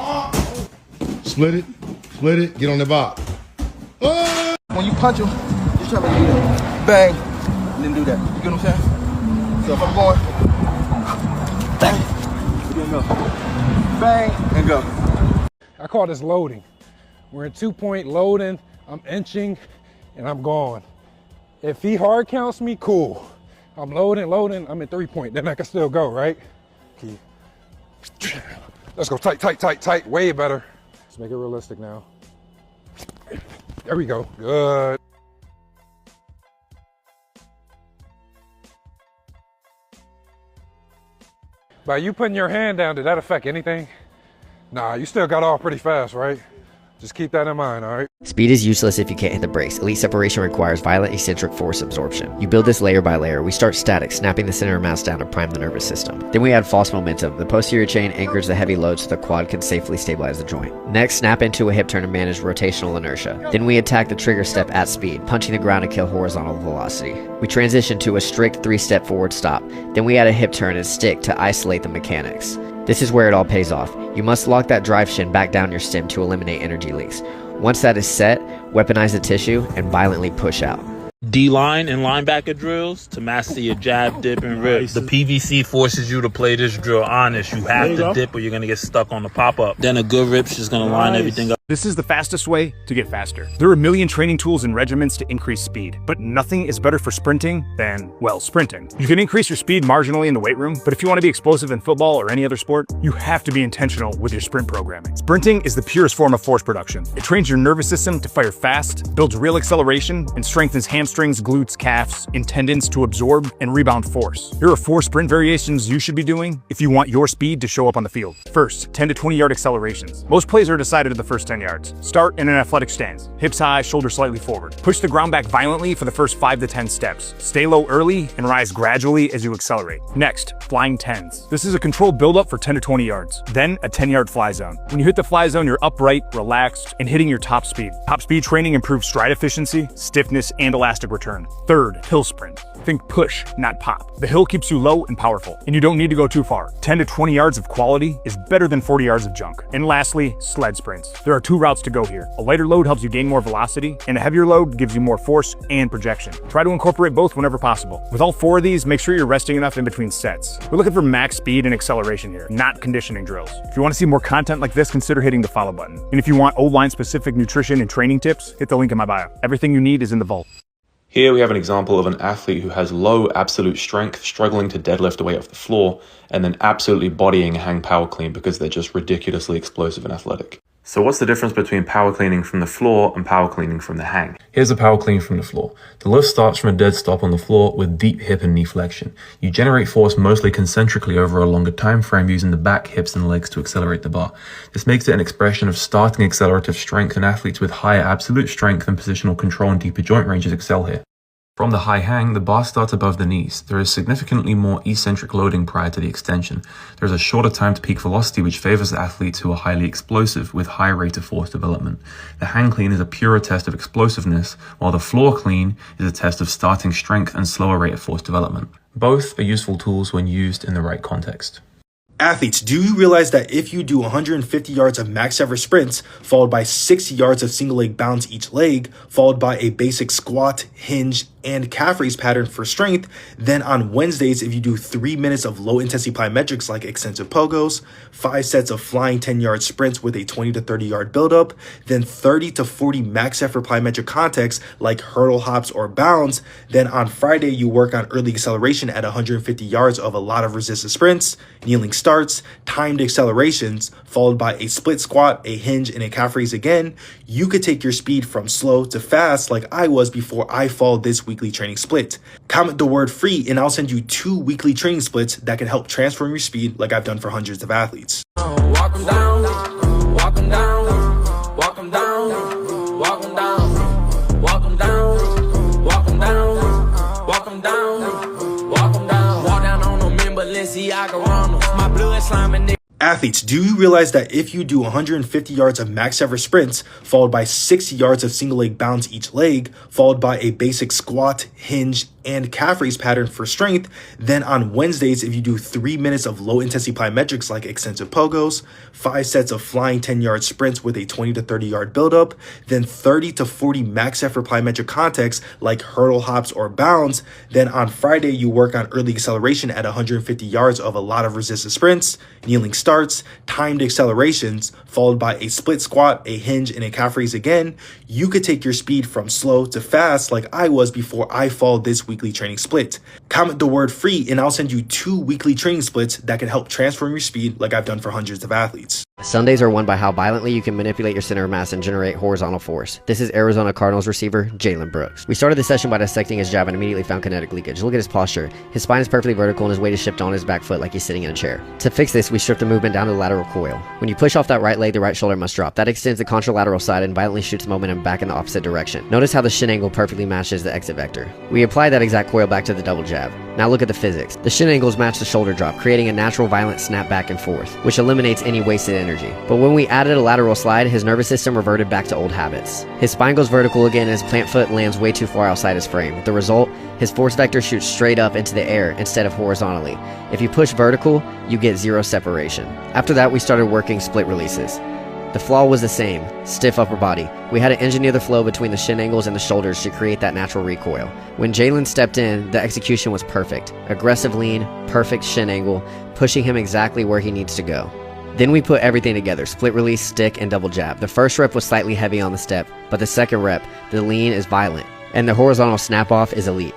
Split it, get on the box. When you punch him, you try to do that. Bang, and then do that. You get what I'm saying? So if I'm going, bang, and then go. Bang, and go. I call this loading. We're in 2-point loading, I'm inching, and I'm going. If he hard counts me, cool. I'm loading, I'm in 3-point, then I can still go, right? Okay. Let's go tight, way better. Let's make it realistic now. There we go, good. By you putting your hand down, did that affect anything? Nah, you still got off pretty fast, right? Just keep that in mind, all right? Speed is useless if you can't hit the brakes. Elite separation requires violent eccentric force absorption. You build this layer by layer. We start static, snapping the center of mass down to prime the nervous system. Then we add false momentum. The posterior chain anchors the heavy load so the quad can safely stabilize the joint. Next, snap into a hip turn to manage rotational inertia. Then we attack the trigger step at speed, punching the ground to kill horizontal velocity. We transition to a strict 3-step forward stop. Then we add a hip turn and stick to isolate the mechanics. This is where it all pays off. You must lock that drive shin back down your stem to eliminate energy leaks. Once that is set, weaponize the tissue and violently push out. D-line and linebacker drills to master your jab, dip, and rip. The PVC forces you to play this drill honest. You have to dip or you're going to get stuck on the pop-up. Then a good rip's just going to line everything up. This is the fastest way to get faster. There are a million training tools and regimens to increase speed, but nothing is better for sprinting than, well, sprinting. You can increase your speed marginally in the weight room, but if you want to be explosive in football or any other sport, you have to be intentional with your sprint programming. Sprinting is the purest form of force production. It trains your nervous system to fire fast, builds real acceleration, and strengthens hamstrings, glutes, calves, and tendons to absorb and rebound force. Here are 4 sprint variations you should be doing if you want your speed to show up on the field. First, 10 to 20 yard accelerations. Most plays are decided at the first 10 yards. Start in an athletic stance. Hips high, shoulders slightly forward. Push the ground back violently for the first 5 to 10 steps. Stay low early and rise gradually as you accelerate. Next, flying 10s. This is a controlled buildup for 10 to 20 yards. Then a 10-yard fly zone. When you hit the fly zone, you're upright, relaxed, and hitting your top speed. Top speed training improves stride efficiency, stiffness, and elastic return. Third, hill sprint. Think push, not pop. The hill keeps you low and powerful, and you don't need to go too far. 10 to 20 yards of quality is better than 40 yards of junk. And lastly, sled sprints. There are 2 routes to go here. A lighter load helps you gain more velocity, and a heavier load gives you more force and projection. Try to incorporate both whenever possible. With all 4 of these, make sure you're resting enough in between sets. We're looking for max speed and acceleration here, not conditioning drills. If you want to see more content like this, consider hitting the follow button. And if you want O-line specific nutrition and training tips, hit the link in my bio. Everything you need is in the vault. Here we have an example of an athlete who has low absolute strength, struggling to deadlift a weight off the floor, and then absolutely bodying a hang power clean because they're just ridiculously explosive and athletic. So what's the difference between power cleaning from the floor and power cleaning from the hang? Here's the power clean from the floor. The lift starts from a dead stop on the floor with deep hip and knee flexion. You generate force mostly concentrically over a longer time frame using the back, hips, and legs to accelerate the bar. This makes it an expression of starting accelerative strength, and athletes with higher absolute strength and positional control and deeper joint ranges excel here. From the high hang, the bar starts above the knees. There is significantly more eccentric loading prior to the extension. There is a shorter time to peak velocity, which favors athletes who are highly explosive with high rate of force development. The hang clean is a purer test of explosiveness, while the floor clean is a test of starting strength and slower rate of force development. Both are useful tools when used in the right context. Athletes, do you realize that if you do 150 yards of max effort sprints, followed by 60 yards of single leg bounce each leg, followed by a basic squat, hinge, and calf raise pattern for strength. Then on Wednesdays, if you do 3 minutes of low intensity plyometrics like extensive pogos, 5 sets of flying 10-yard sprints with a 20 to 30 yard buildup, then 30 to 40 max effort plyometric contacts like hurdle hops or bounds. Then on Friday, you work on early acceleration at 150 yards of a lot of resistance sprints, kneeling starts, timed accelerations, followed by a split squat, a hinge, and a calf raise again. You could take your speed from slow to fast like I was before I followed this weekly training split. Comment the word free and I'll send you 2 weekly training splits that can help transform your speed like I've done for hundreds of athletes. Walk 'em down, walk 'em down, walk 'em down, walk 'em down, walk 'em down, walk 'em down, walk 'em down, walk 'em down. Walk down on them in Balenciaga runners. My blood sliming. Athletes, do you realize that if you do 150 yards of max effort sprints, followed by 60 yards of single leg bounds each leg, followed by a basic squat, hinge, and calf raise pattern for strength, then on Wednesdays, if you do 3 minutes of low intensity plyometrics like extensive pogos, 5 sets of flying 10-yard sprints with a 20 to 30 yard buildup, then 30 to 40 max effort plyometric contacts like hurdle hops or bounds, then on Friday, you work on early acceleration at 150 yards of a lot of resistance sprints, kneeling starts, timed accelerations, followed by a split squat, a hinge, and a calf raise again. You could take your speed from slow to fast like I was before I followed this weekly training split. Comment the word free and I'll send you 2 weekly training splits that can help transform your speed like I've done for hundreds of athletes. Sundays are won by how violently you can manipulate your center of mass and generate horizontal force. This is Arizona Cardinals receiver Jalen Brooks. We started the session by dissecting his jab and immediately found kinetic leakage. Look at his posture. His spine is perfectly vertical and his weight is shifted on his back foot like he's sitting in a chair. To fix this, we strip the movement down to the lateral coil. When you push off that right leg, the right shoulder must drop. That extends the contralateral side and violently shoots momentum back in the opposite direction. Notice how the shin angle perfectly matches the exit vector. We apply that exact coil back to the double jab. Now look at the physics. The shin angles match the shoulder drop, creating a natural violent snap back and forth, which eliminates any wasted energy. But when we added a lateral slide, his nervous system reverted back to old habits. His spine goes vertical again and his plant foot lands way too far outside his frame. The result, his force vector shoots straight up into the air instead of horizontally. If you push vertical, you get 0 separation. After that, we started working split releases. The flaw was the same, stiff upper body. We had to engineer the flow between the shin angles and the shoulders to create that natural recoil. When Jalen stepped in, the execution was perfect. Aggressive lean, perfect shin angle, pushing him exactly where he needs to go. Then we put everything together, split release, stick, and double jab. The first rep was slightly heavy on the step, but the second rep, the lean is violent, and the horizontal snap off is elite.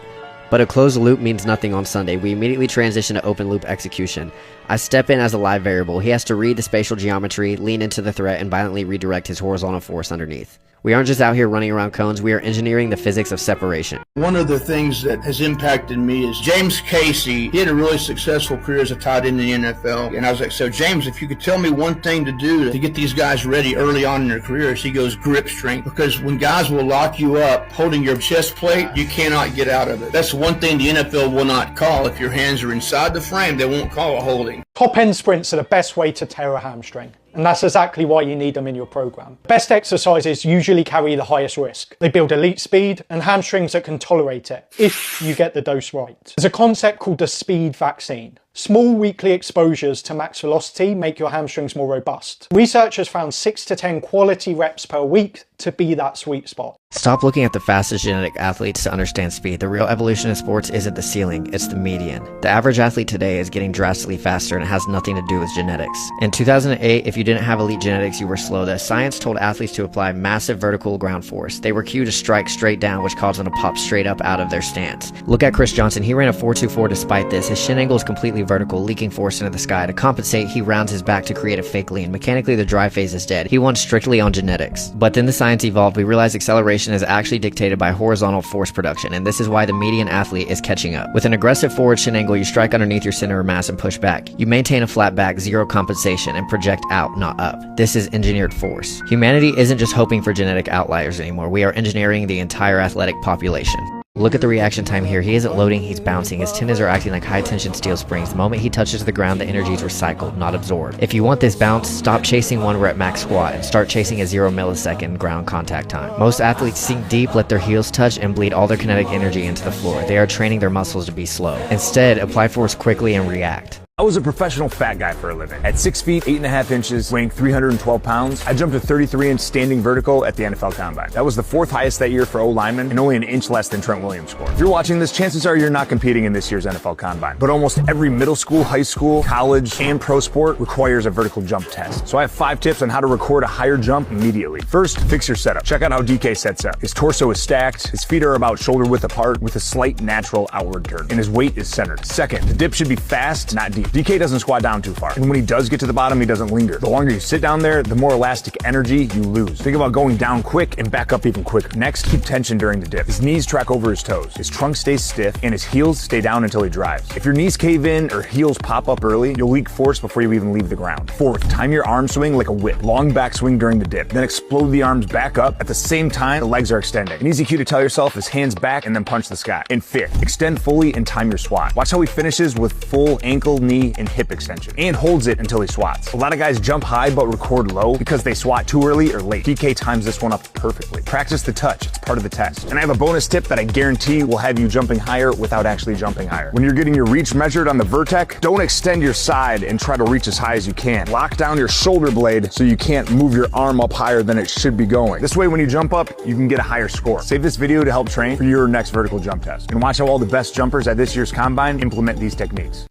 But a closed loop means nothing on Sunday. We immediately transition to open loop execution. I step in as a live variable. He has to read the spatial geometry, lean into the threat, and violently redirect his horizontal force underneath. We aren't just out here running around cones, we are engineering the physics of separation. One of the things that has impacted me is James Casey. He had a really successful career as a tight end in the NFL. And I was like, so James, if you could tell me one thing to do to get these guys ready early on in their careers, he goes, grip strength. Because when guys will lock you up holding your chest plate, you cannot get out of it. That's one thing the NFL will not call. If your hands are inside the frame, they won't call it holding. Top end sprints are the best way to tear a hamstring. And that's exactly why you need them in your program. Best exercises usually carry the highest risk. They build elite speed and hamstrings that can tolerate it, if you get the dose right. There's a concept called the speed vaccine. Small weekly exposures to max velocity make your hamstrings more robust. Researchers found 6 to 10 quality reps per week to be that sweet spot. Stop looking at the fastest genetic athletes to understand speed. The real evolution in sports isn't the ceiling, it's the median. The average athlete today is getting drastically faster and it has nothing to do with genetics. In 2008, if you didn't have elite genetics, you were slow. The science told athletes to apply massive vertical ground force. They were cued to strike straight down, which caused them to pop straight up out of their stance. Look at Chris Johnson. He ran a 4.24 despite this. His shin angle is completely vertical, leaking force into the sky. To compensate, he rounds his back to create a fake lean. Mechanically, the drive phase is dead. He won strictly on genetics. But then the science evolved. We realized acceleration is actually dictated by horizontal force production, and this is why the median athlete is catching up. With an aggressive forward shin angle, you strike underneath your center of mass and push back. You maintain a flat back, 0 compensation, and project out, not up. This is engineered force. Humanity isn't just hoping for genetic outliers anymore. We are engineering the entire athletic population. Look at the reaction time here. He isn't loading, he's bouncing. His tendons are acting like high-tension steel springs. The moment he touches the ground, the energy is recycled, not absorbed. If you want this bounce, stop chasing 1 rep max squat and start chasing a 0 millisecond ground contact time. Most athletes sink deep, let their heels touch, and bleed all their kinetic energy into the floor. They are training their muscles to be slow. Instead, apply force quickly and react. I was a professional fat guy for a living. At 6 feet, 8.5 inches, weighing 312 pounds, I jumped a 33-inch standing vertical at the NFL Combine. That was the 4th highest that year for O-linemen and only an inch less than Trent Williams scored. If you're watching this, chances are you're not competing in this year's NFL Combine. But almost every middle school, high school, college, and pro sport requires a vertical jump test. So I have 5 tips on how to record a higher jump immediately. First, fix your setup. Check out how DK sets up. His torso is stacked, his feet are about shoulder width apart with a slight natural outward turn, and his weight is centered. Second, the dip should be fast, not deep. DK doesn't squat down too far, and when he does get to the bottom, he doesn't linger. The longer you sit down there, the more elastic energy you lose. Think about going down quick and back up even quicker. Next, keep tension during the dip. His knees track over his toes, his trunk stays stiff, and his heels stay down until he drives. If your knees cave in or heels pop up early, you'll leak force before you even leave the ground. Fourth, time your arm swing like a whip. Long back swing during the dip, then explode the arms back up. At the same time, the legs are extending. An easy cue to tell yourself is hands back and then punch the sky. And fifth, extend fully and time your squat. Watch how he finishes with full ankle, knee, and hip extension, and holds it until he swats. A lot of guys jump high but record low because they swat too early or late. DK times this one up perfectly. Practice the touch, it's part of the test. And I have a bonus tip that I guarantee will have you jumping higher without actually jumping higher. When you're getting your reach measured on the Vertec, don't extend your side and try to reach as high as you can. Lock down your shoulder blade so you can't move your arm up higher than it should be going. This way, when you jump up, you can get a higher score. Save this video to help train for your next vertical jump test. And watch how all the best jumpers at this year's Combine implement these techniques.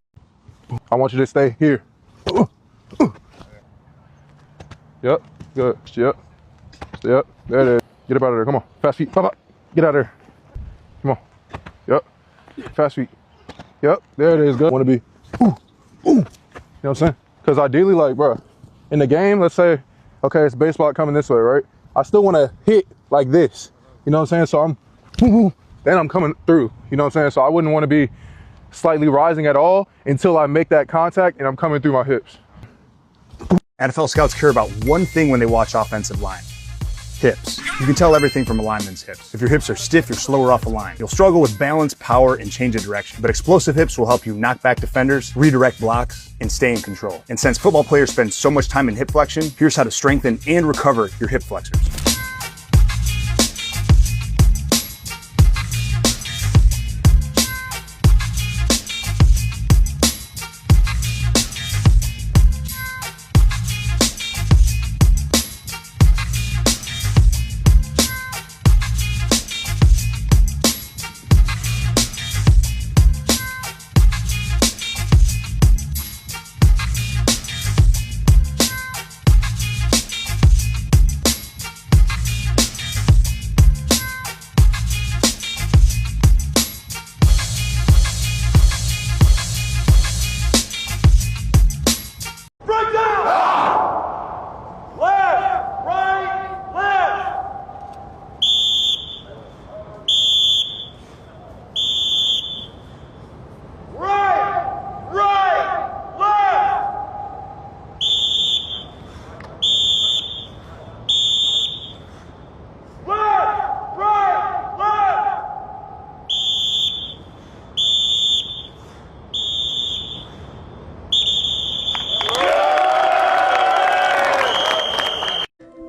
I want you to stay here. Yep, good. Yep, there it is. Get up out of there. Come on, fast feet. Pop up. Get out of there. Come on. Yep, fast feet. Yep, there it is. Good. Want to be. You know what I'm saying? Because ideally, like, bro, in the game, let's say, okay, it's base block coming this way, right? I still want to hit like this. You know what I'm saying? So I'm, then I'm coming through. You know what I'm saying? So I wouldn't want to be slightly rising at all until I make that contact and I'm coming through my hips. NFL scouts care about one thing when they watch offensive line: hips. You can tell everything from a lineman's hips. If your hips are stiff, you're slower off the line. You'll struggle with balance, power, and change of direction. But explosive hips will help you knock back defenders, redirect blocks, and stay in control. And since football players spend so much time in hip flexion, here's how to strengthen and recover your hip flexors.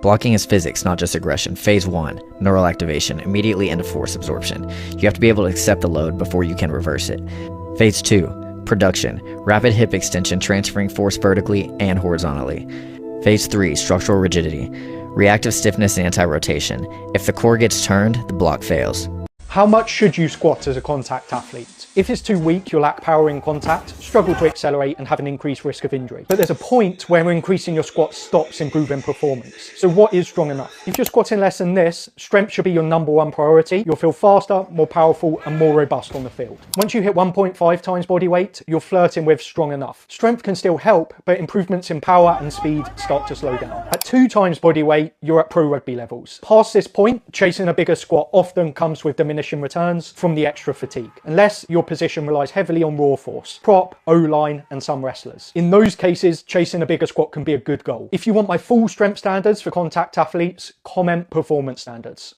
Blocking is physics, not just aggression. Phase 1, neural activation, immediately into force absorption. You have to be able to accept the load before you can reverse it. Phase 2, production, rapid hip extension, transferring force vertically and horizontally. Phase 3, structural rigidity, reactive stiffness and anti-rotation. If the core gets turned, the block fails. How much should you squat as a contact athlete? If it's too weak, you'll lack power in contact, struggle to accelerate and have an increased risk of injury. But there's a point where increasing your squat stops improving performance. So what is strong enough? If you're squatting less than this, strength should be your #1 priority. You'll feel faster, more powerful and more robust on the field. Once you hit 1.5 times body weight, you're flirting with strong enough. Strength can still help, but improvements in power and speed start to slow down. At 2 times body weight, you're at pro rugby levels. Past this point, chasing a bigger squat often comes with diminishing returns from the extra fatigue, unless your position relies heavily on raw force, prop, O-line, and some wrestlers. In those cases, chasing a bigger squat can be a good goal. If you want my full strength standards for contact athletes, comment performance standards.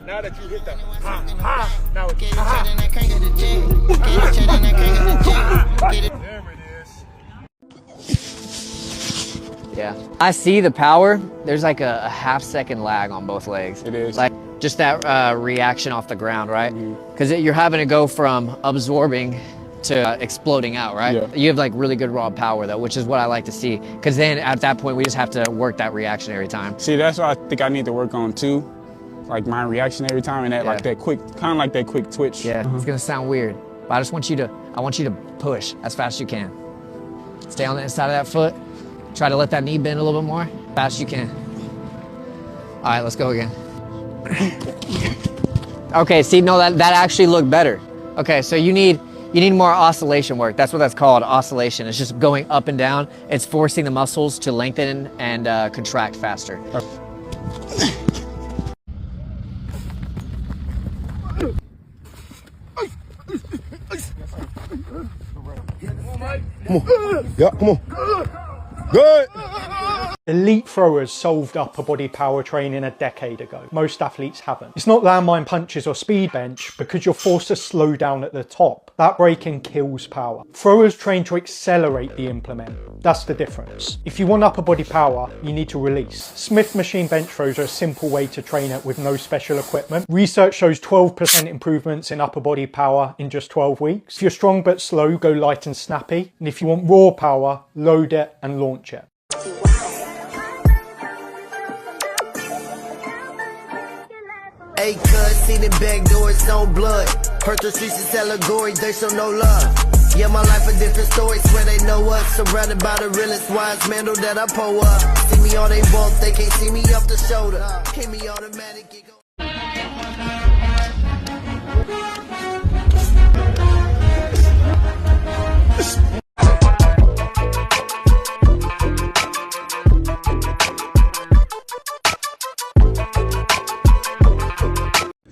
Now that you hit that, now it's There it is. Yeah. I see the power. There's like a half-second lag on both legs. It is. Like just that reaction off the ground, right? Because you're having to go from absorbing to exploding out, right? Yeah. You have like really good raw power though, which is what I like to see. Because then at that point, we just have to work that reactionary time. See, that's what I think I need to work on too. Like my reactionary time and that like that quick, kind of like that quick twitch. Yeah, it's gonna sound weird, but I want you to push as fast as you can. Stay on the inside of that foot. Try to let that knee bend a little bit more, fast as you can. All right, let's go again. Okay, see, no, that actually looked better. Okay, so you need more oscillation work. That's what that's called, oscillation. It's just going up and down. It's forcing the muscles to lengthen and contract faster. Come on. Yeah, come on. Good. Elite throwers solved upper body power training a decade ago. Most athletes haven't. It's not landmine punches or speed bench because you're forced to slow down at the top. That braking kills power. Throwers train to accelerate the implement. That's the difference. If you want upper body power, you need to release. Smith machine bench throws are a simple way to train it with no special equipment. Research shows 12% improvements in upper body power in just 12 weeks. If you're strong but slow, go light and snappy. And if you want raw power, load it and launch it. Hey, cuz, see the back door, it's on blood. Hurt the streets is allegory, they show no love. Yeah, my life a different story, swear they know us. Surrounded by the realest wise mandel that I pull up. See me on they bump, they can't see me off the shoulder. Hit me automatic, it go.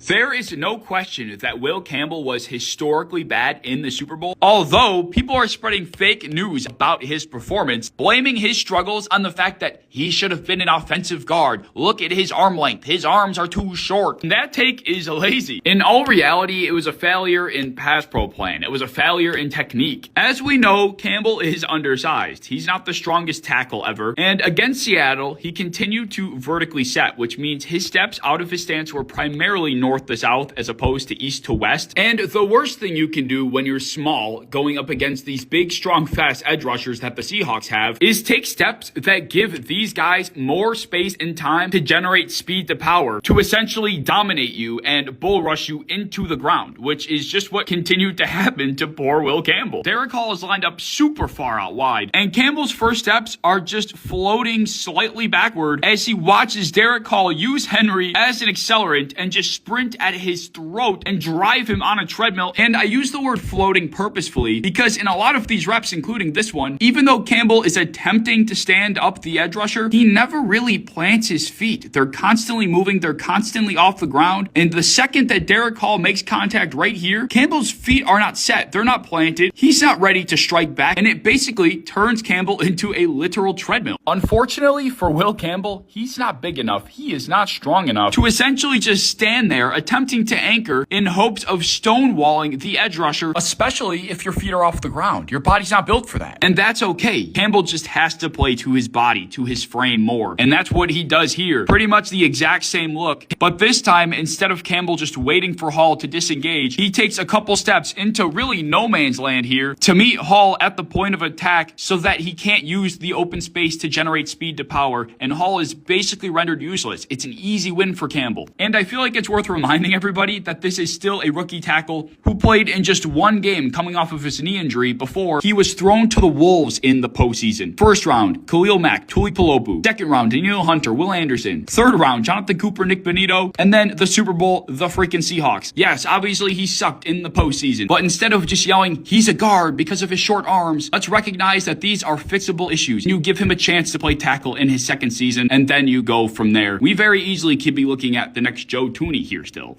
There is no question that Will Campbell was historically bad in the Super Bowl, although people are spreading fake news about his performance, blaming his struggles on the fact that he should have been an offensive guard. Look at his arm length. His arms are too short. And that take is lazy. In all reality, it was a failure in pass pro plan. It was a failure in technique. As we know, Campbell is undersized. He's not the strongest tackle ever. And against Seattle, he continued to vertically set, which means his steps out of his stance were primarily north to south as opposed to east to west. And the worst thing you can do when you're small, going up against these big, strong, fast edge rushers that the Seahawks have, is take steps that give these guys more space and time to generate speed to power, to essentially dominate you and bull rush you into the ground, which is just what continued to happen to poor Will Campbell. Derek Hall is lined up super far out wide, and Campbell's first steps are just floating slightly backward as he watches Derek Hall use Henry as an accelerant and just sprint at his throat and drive him on a treadmill. And I use the word floating purposefully because in a lot of these reps, including this one, even though Campbell is attempting to stand up the edge rusher, he never really plants his feet. They're constantly moving. They're constantly off the ground. And the second that Derek Hall makes contact right here, Campbell's feet are not set. They're not planted. He's not ready to strike back. And it basically turns Campbell into a literal treadmill. Unfortunately for Will Campbell, he's not big enough. He is not strong enough to essentially just stand there attempting to anchor in hopes of stonewalling the edge rusher, especially if your feet are off the ground. Your body's not built for that. And that's okay. Campbell just has to play to his body, to his frame more. And that's what he does here. Pretty much the exact same look. But this time, instead of Campbell just waiting for Hall to disengage, he takes a couple steps into really no man's land here to meet Hall at the point of attack so that he can't use the open space to generate speed to power. And Hall is basically rendered useless. It's an easy win for Campbell. And I feel like it's worth reminding everybody that this is still a rookie tackle who played in just one game coming off of his knee injury before he was thrown to the Wolves in the postseason. First round, Khalil Mack, Tuli Palopu. Second round, Daniel Hunter, Will Anderson. Third round, Jonathan Cooper, Nick Benito. And then the Super Bowl, the freaking Seahawks. Yes, obviously he sucked in the postseason, but instead of just yelling, he's a guard because of his short arms, let's recognize that these are fixable issues. You give him a chance to play tackle in his second season, and then you go from there. We very easily could be looking at the next Joe Tooney here still.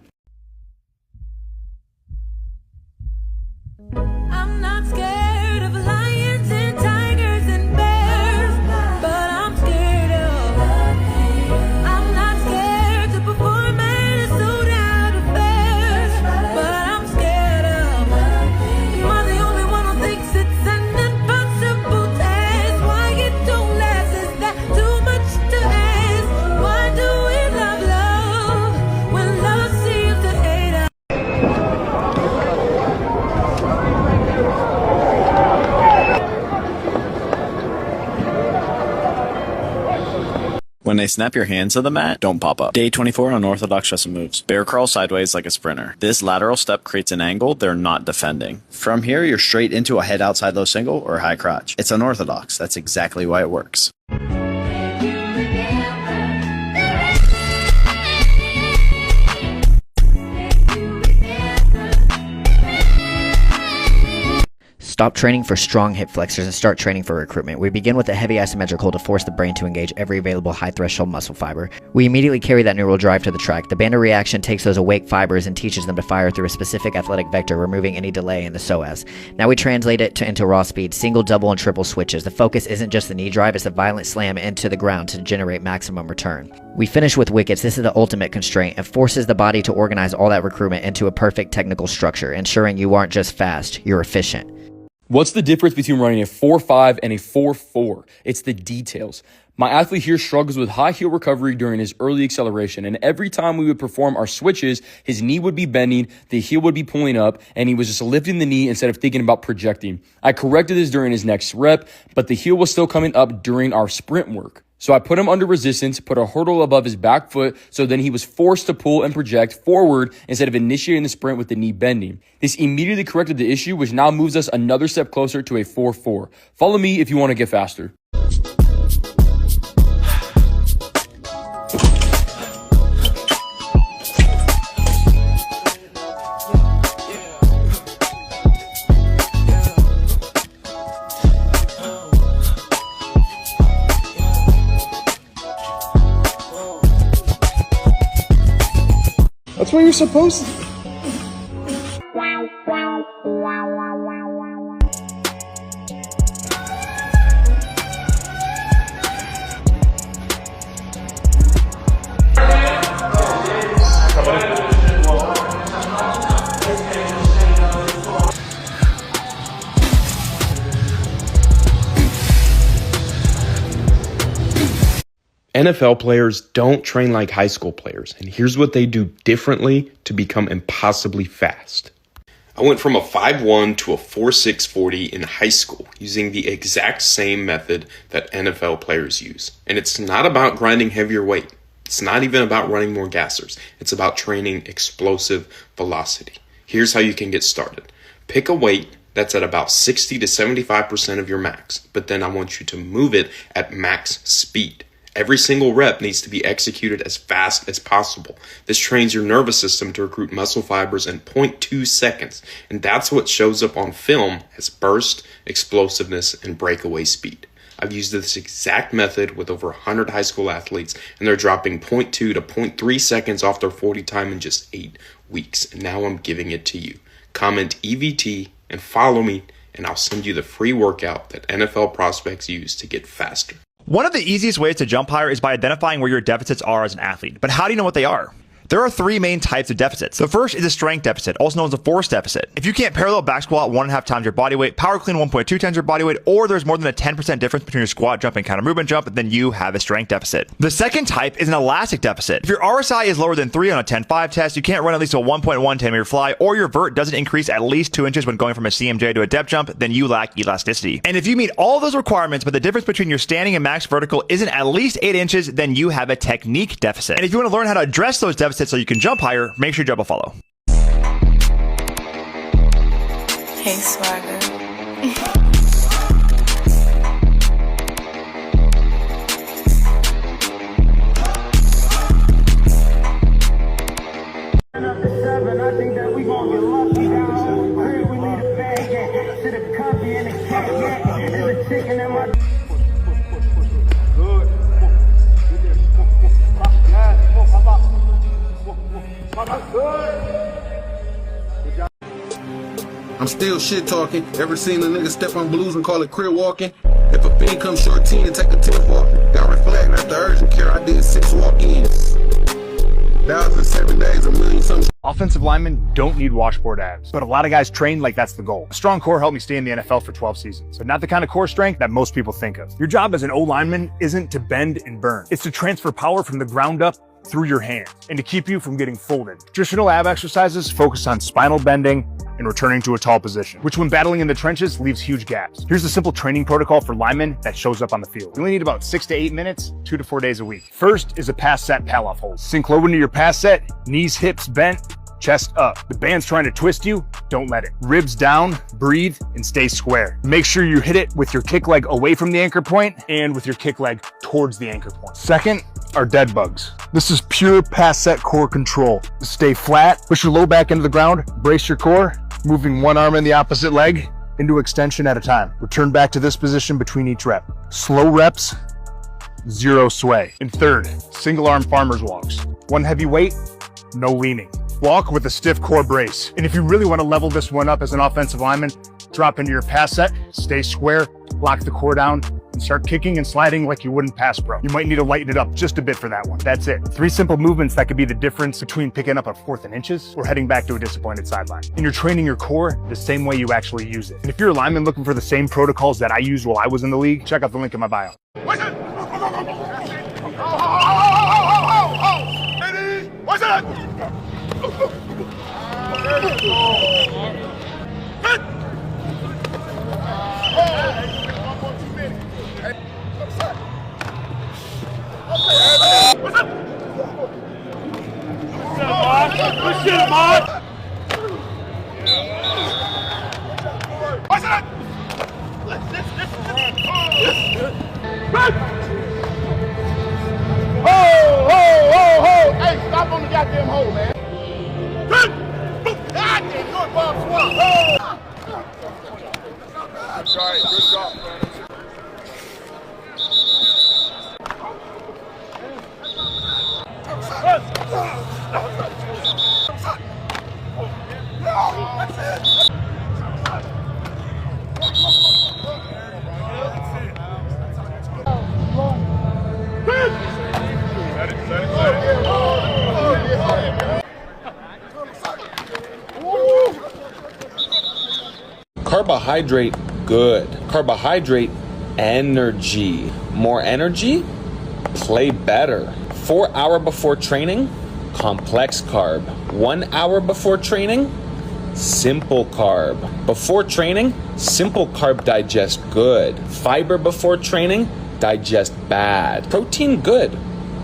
I'm not scared of lions and tigers and bears, but I'm scared of loving. I'm not scared to perform at a sold-out affairs, but I'm scared of loving. Am I the only one who thinks it's an impossible task? Why it don't last is that When they snap your hands to the mat, don't pop up. Day 24 unorthodox trestle moves. Bear crawl sideways like a sprinter. This lateral step creates an angle they're not defending. From here, you're straight into a head outside low single or high crotch. It's unorthodox. That's exactly why it works. Stop training for strong hip flexors and start training for recruitment. We begin with a heavy isometric hold to force the brain to engage every available high threshold muscle fiber. We immediately carry that neural drive to the track. The band of reaction takes those awake fibers and teaches them to fire through a specific athletic vector, removing any delay in the psoas. Now we translate it into raw speed, single, double, and triple switches. The focus isn't just the knee drive, it's the violent slam into the ground to generate maximum return. We finish with wickets. This is the ultimate constraint. It forces the body to organize all that recruitment into a perfect technical structure, ensuring you aren't just fast, you're efficient. What's the difference between running a 4.5 and a 4.4? It's the details. My athlete here struggles with high heel recovery during his early acceleration, and every time we would perform our switches, his knee would be bending, the heel would be pulling up, and he was just lifting the knee instead of thinking about projecting. I corrected this during his next rep, but the heel was still coming up during our sprint work. So I put him under resistance, put a hurdle above his back foot, so then he was forced to pull and project forward instead of initiating the sprint with the knee bending. This immediately corrected the issue, which now moves us another step closer to a 4.4. Follow me if you want to get faster. That's what you're supposed to do. NFL players don't train like high school players, and here's what they do differently to become impossibly fast. I went from a 5'1" to a 4'6" 40 in high school using the exact same method that NFL players use. And it's not about grinding heavier weight. It's not even about running more gassers. It's about training explosive velocity. Here's how you can get started. Pick a weight that's at about 60 to 75% of your max, but then I want you to move it at max speed. Every single rep needs to be executed as fast as possible. This trains your nervous system to recruit muscle fibers in 0.2 seconds, and that's what shows up on film as burst, explosiveness, and breakaway speed. I've used this exact method with over 100 high school athletes, and they're dropping 0.2 to 0.3 seconds off their 40 time in just 8 weeks, and now I'm giving it to you. Comment EVT and follow me, and I'll send you the free workout that NFL prospects use to get faster. One of the easiest ways to jump higher is by identifying where your deficits are as an athlete. But how do you know what they are? There are three main types of deficits. The first is a strength deficit, also known as a force deficit. If you can't parallel back squat 1.5 times your body weight, power clean 1.2 times your body weight, or there's more than a 10% difference between your squat jump and counter movement jump, then you have a strength deficit. The second type is an elastic deficit. If your RSI is lower than 3 on a 10.5 test, you can't run at least a 1.1 10-meter fly, or your vert doesn't increase at least 2 inches when going from a CMJ to a depth jump, then you lack elasticity. And if you meet all those requirements, but the difference between your standing and max vertical isn't at least 8 inches, then you have a technique deficit. And if you want to learn how to address those deficits so you can jump higher, make sure you drop a follow. Hey, Swagger. I'm still shit talking. Ever seen a nigga step on blues and call it crib walking? If a fiend comes short 10 and take a 10 walk, got red flag after urgent care. I did 6 walk-ins. 1,007 days, a million something. Offensive linemen don't need washboard abs, but a lot of guys train like that's the goal. A strong core helped me stay in the NFL for 12 seasons, but not the kind of core strength that most people think of. Your job as an O-lineman isn't to bend and burn. It's to transfer power from the ground up through your hands and to keep you from getting folded. Traditional ab exercises focus on spinal bending and returning to a tall position, which when battling in the trenches leaves huge gaps. Here's a simple training protocol for linemen that shows up on the field. You only need about 6 to 8 minutes, 2 to 4 days a week. First is a pass set pal-off hold. Sink low into your pass set, knees, hips bent, chest up. The band's trying to twist you, don't let it. Ribs down, breathe, and stay square. Make sure you hit it with your kick leg away from the anchor point and with your kick leg towards the anchor point. Second are dead bugs. This is pure pass set core control. Stay flat, push your low back into the ground, brace your core, moving one arm in the opposite leg into extension at a time. Return back to this position between each rep. Slow reps, 0 sway. And third, single arm farmer's walks. One heavy weight, no leaning. Walk with a stiff core brace. And if you really want to level this one up as an offensive lineman, drop into your pass set, stay square, lock the core down, and start kicking and sliding like you would in pass pro. You might need to lighten it up just a bit for that one. That's it. 3 simple movements that could be the difference between picking up a 4th and inches or heading back to a disappointed sideline. And you're training your core the same way you actually use it. And if you're a lineman looking for the same protocols that I used while I was in the league, check out the link in my bio. What's it? What's it? Hey, stop on the goddamn hole, man. God damn, good Bob Swamp. Good job, man. Carbohydrate, good. Carbohydrate, energy. More energy, play better. 4 hours before training, complex carb. 1 hour before training, simple carb. Before training, simple carb digest good. Fiber before training, digest bad. Protein good.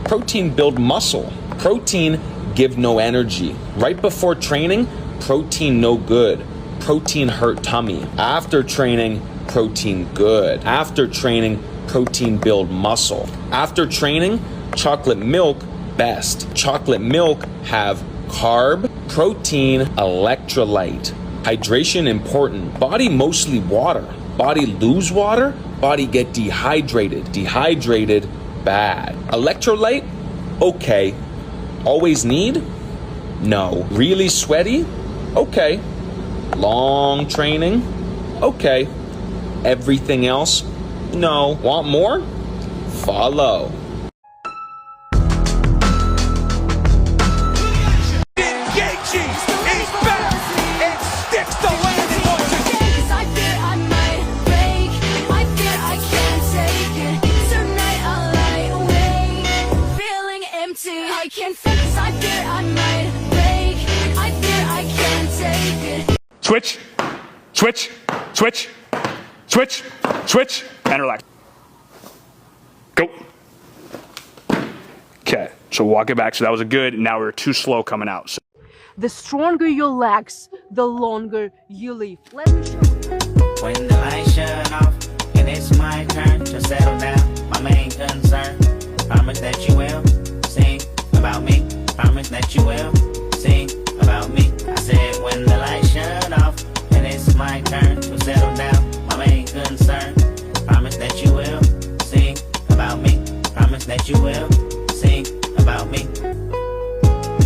Protein build muscle. Protein give no energy. Right before training, protein no good. Protein hurt tummy. After training, protein good. After training, protein build muscle. After training, chocolate milk best. Chocolate milk have carb, protein, electrolyte. Hydration important. Body mostly water. Body lose water, body get dehydrated. Dehydrated, bad. Electrolyte, okay. Always need? No. Really sweaty? Okay. Long training? Okay. Everything else? No. Want more? Follow. I can't fix, I fear I might break. I fear I can't take it. Switch, switch, switch, switch, switch, and relax. Go. Okay, so walk it back. So that was a good. Now we're too slow coming out. So. The stronger your legs, the longer you live. Let me show you. When the lights shut off and it's my turn to settle down, my main concern, promise that you will sing about me. Promise that you will sing about me. I said when the lights shut off and it's my turn to settle down, my main concern, promise that you will sing about me. Promise that you will sing about me.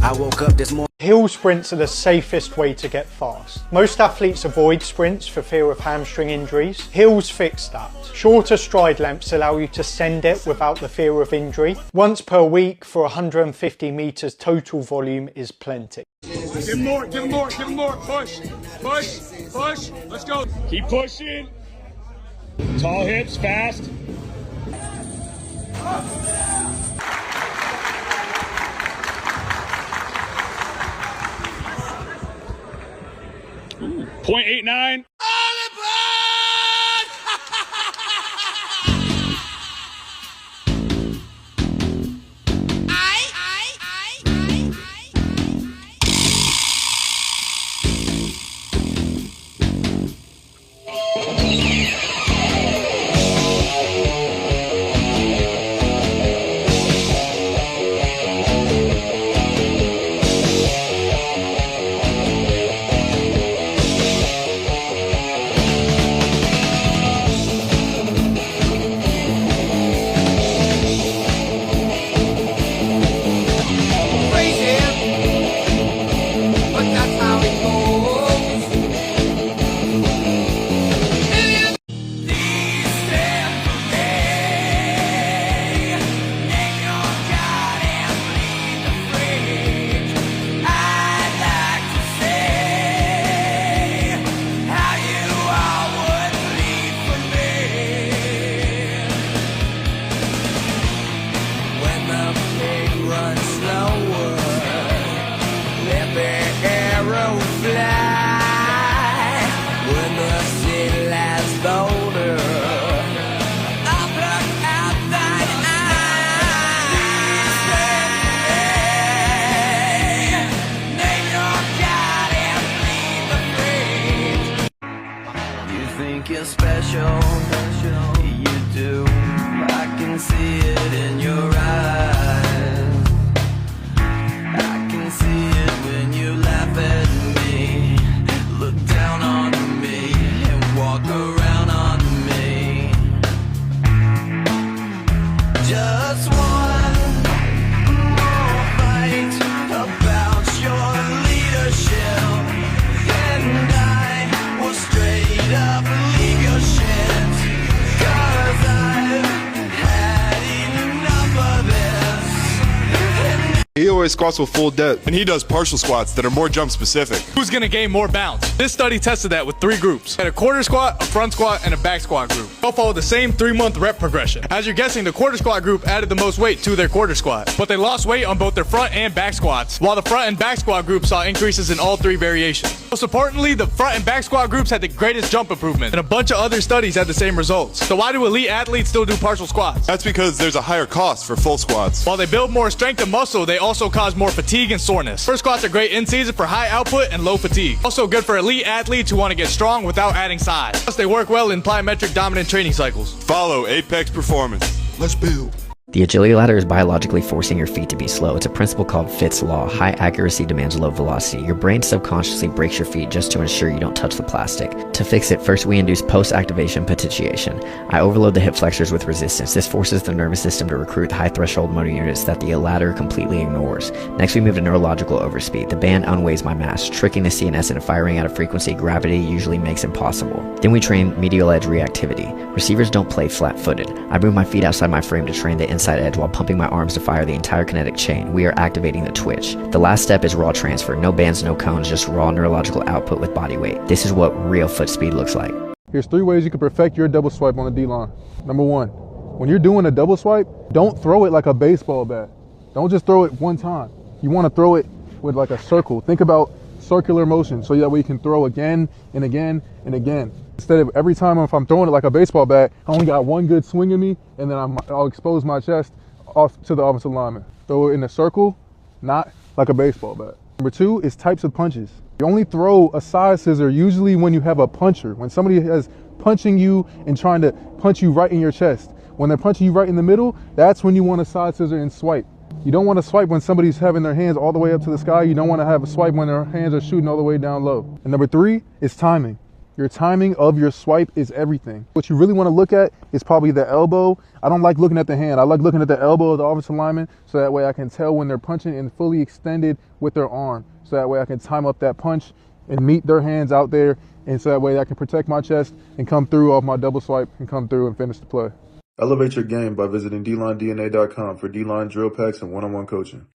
I woke up this morning. Hill sprints are the safest way to get fast. Most athletes avoid sprints for fear of hamstring injuries. Hills fix that. Shorter stride lengths allow you to send it without the fear of injury. Once per week for 150 meters total volume is plenty. Give him more, give him more, give him more. Push, push, push. Let's go. Keep pushing. Tall hips, fast. .89. You're special, you do. I can see it in your eyes. I can see it when you laugh at me, look down on me, and walk around on me. Just one more fight about your leadership, and I will straight up leave your shit, 'cause I've had enough of this. He always squats with full depth, and he does partial squats that are more jump specific. Who's gonna gain more bounce? This study tested that with 3 groups. Had a quarter squat, a front squat, and a back squat group. All followed the same 3-month rep progression. As you're guessing, the quarter squat group added the most weight to their quarter squat, but they lost weight on both their front and back squats, while the front and back squat groups saw increases in all 3 variations. Most importantly, the front and back squat groups had the greatest jump improvement, and a bunch of other studies had the same results. So why do elite athletes still do partial squats? That's because there's a higher cost for full squats. While they build more strength and muscle, they also cause more fatigue and soreness. First squats are great in season for high output and low fatigue. Also good for elite athletes who want to get strong without adding size. Plus, they work well in plyometric dominant training cycles. Follow Apex Performance. Let's build. The agility ladder is biologically forcing your feet to be slow. It's a principle called Fitt's Law. High accuracy demands low velocity. Your brain subconsciously breaks your feet just to ensure you don't touch the plastic. To fix it, first we induce post-activation potentiation. I overload the hip flexors with resistance. This forces the nervous system to recruit high threshold motor units that the ladder completely ignores. Next we move to neurological overspeed. The band unweighs my mass, tricking the CNS into firing at a frequency gravity usually makes impossible. Then we train medial edge reactivity. Receivers don't play flat-footed. I move my feet outside my frame to train the inside edge while pumping my arms to fire the entire kinetic chain. We are activating the twitch. The last step is raw transfer. No bands, no cones, just raw neurological output with body weight. This is what real foot speed looks like. Here's 3 ways you can perfect your double swipe on the D-line. Number 1, when you're doing a double swipe, don't throw it like a baseball bat. Don't just throw it one time. You want to throw it with like a circle. Think about circular motion so that way you can throw again and again and again. Instead of every time if I'm throwing it like a baseball bat, I only got one good swing in me, and then I'll expose my chest off to the offensive lineman. Throw it in a circle, not like a baseball bat. Number 2 is types of punches. You only throw a side scissor usually when you have a puncher. When somebody is punching you and trying to punch you right in your chest. When they're punching you right in the middle, that's when you want a side scissor and swipe. You don't want to swipe when somebody's having their hands all the way up to the sky. You don't want to have a swipe when their hands are shooting all the way down low. And number 3 is timing. Your timing of your swipe is everything. What you really want to look at is probably the elbow. I don't like looking at the hand. I like looking at the elbow of the offensive lineman so that way I can tell when they're punching and fully extended with their arm. So that way I can time up that punch and meet their hands out there, and so that way I can protect my chest and come through off my double swipe and come through and finish the play. Elevate your game by visiting DLineDNA.com for D-line drill packs and one-on-one coaching.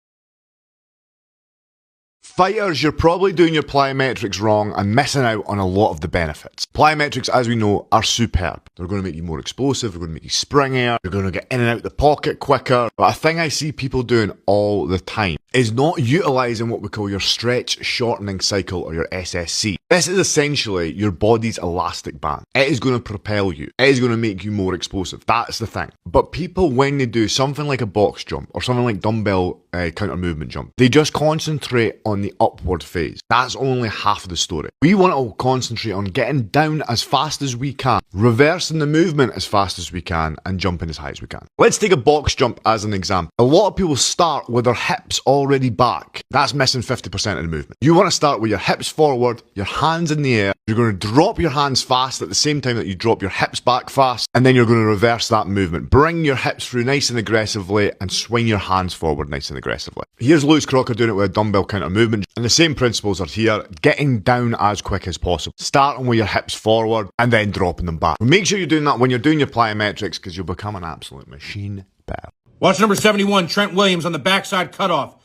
Fighters, you're probably doing your plyometrics wrong and missing out on a lot of the benefits. Plyometrics, as we know, are superb. They're going to make you more explosive, they're going to make you springier, you're going to get in and out the pocket quicker. But a thing I see people doing all the time is not utilising what we call your stretch shortening cycle or your SSC. This is essentially your body's elastic band. It is going to propel you. It is going to make you more explosive. That's the thing. But people, when they do something like a box jump or something like dumbbell counter movement jump, they just concentrate on the upward phase. That's only half of the story. We want to concentrate on getting down as fast as we can, reversing the movement as fast as we can, and jumping as high as we can. Let's take a box jump as an example. A lot of people start with their hips already back. That's missing 50% of the movement. You want to start with your hips forward, your hands in the air. You're going to drop your hands fast at the same time that you drop your hips back fast, and then you're going to reverse that movement. Bring your hips through nice and aggressively and swing your hands forward nice and aggressively. Here's Lewis Crocker doing it with a dumbbell counter movement, and the same principles are here, getting down as quick as possible. Starting with your hips forward and then dropping them back. Make sure you're doing that when you're doing your plyometrics, because you'll become an absolute machine bear. Watch number 71, Trent Williams on the backside cutoff.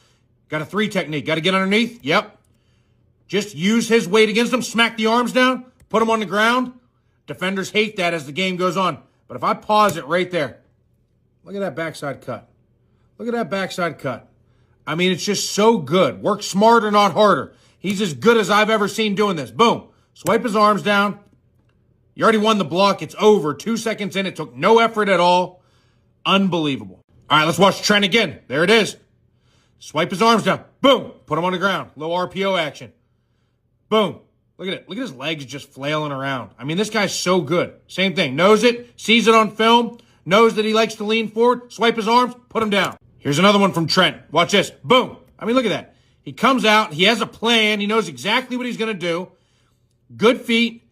Got a 3 technique. Got to get underneath? Yep. Just use his weight against him. Smack the arms down. Put him on the ground. Defenders hate that as the game goes on. But if I pause it right there, look at that backside cut. Look at that backside cut. I mean, it's just so good. Work smarter, not harder. He's as good as I've ever seen doing this. Boom. Swipe his arms down. You already won the block. It's over. 2 seconds in. It took no effort at all. Unbelievable. All right, let's watch Trent again. There it is. Swipe his arms down. Boom. Put him on the ground. Little RPO action. Boom. Look at it. Look at his legs just flailing around. I mean, this guy's so good. Same thing. Knows it. Sees it on film. Knows that he likes to lean forward. Swipe his arms. Put him down. Here's another one from Trent. Watch this. Boom. I mean, look at that. He comes out. He has a plan. He knows exactly what he's going to do. Good feet.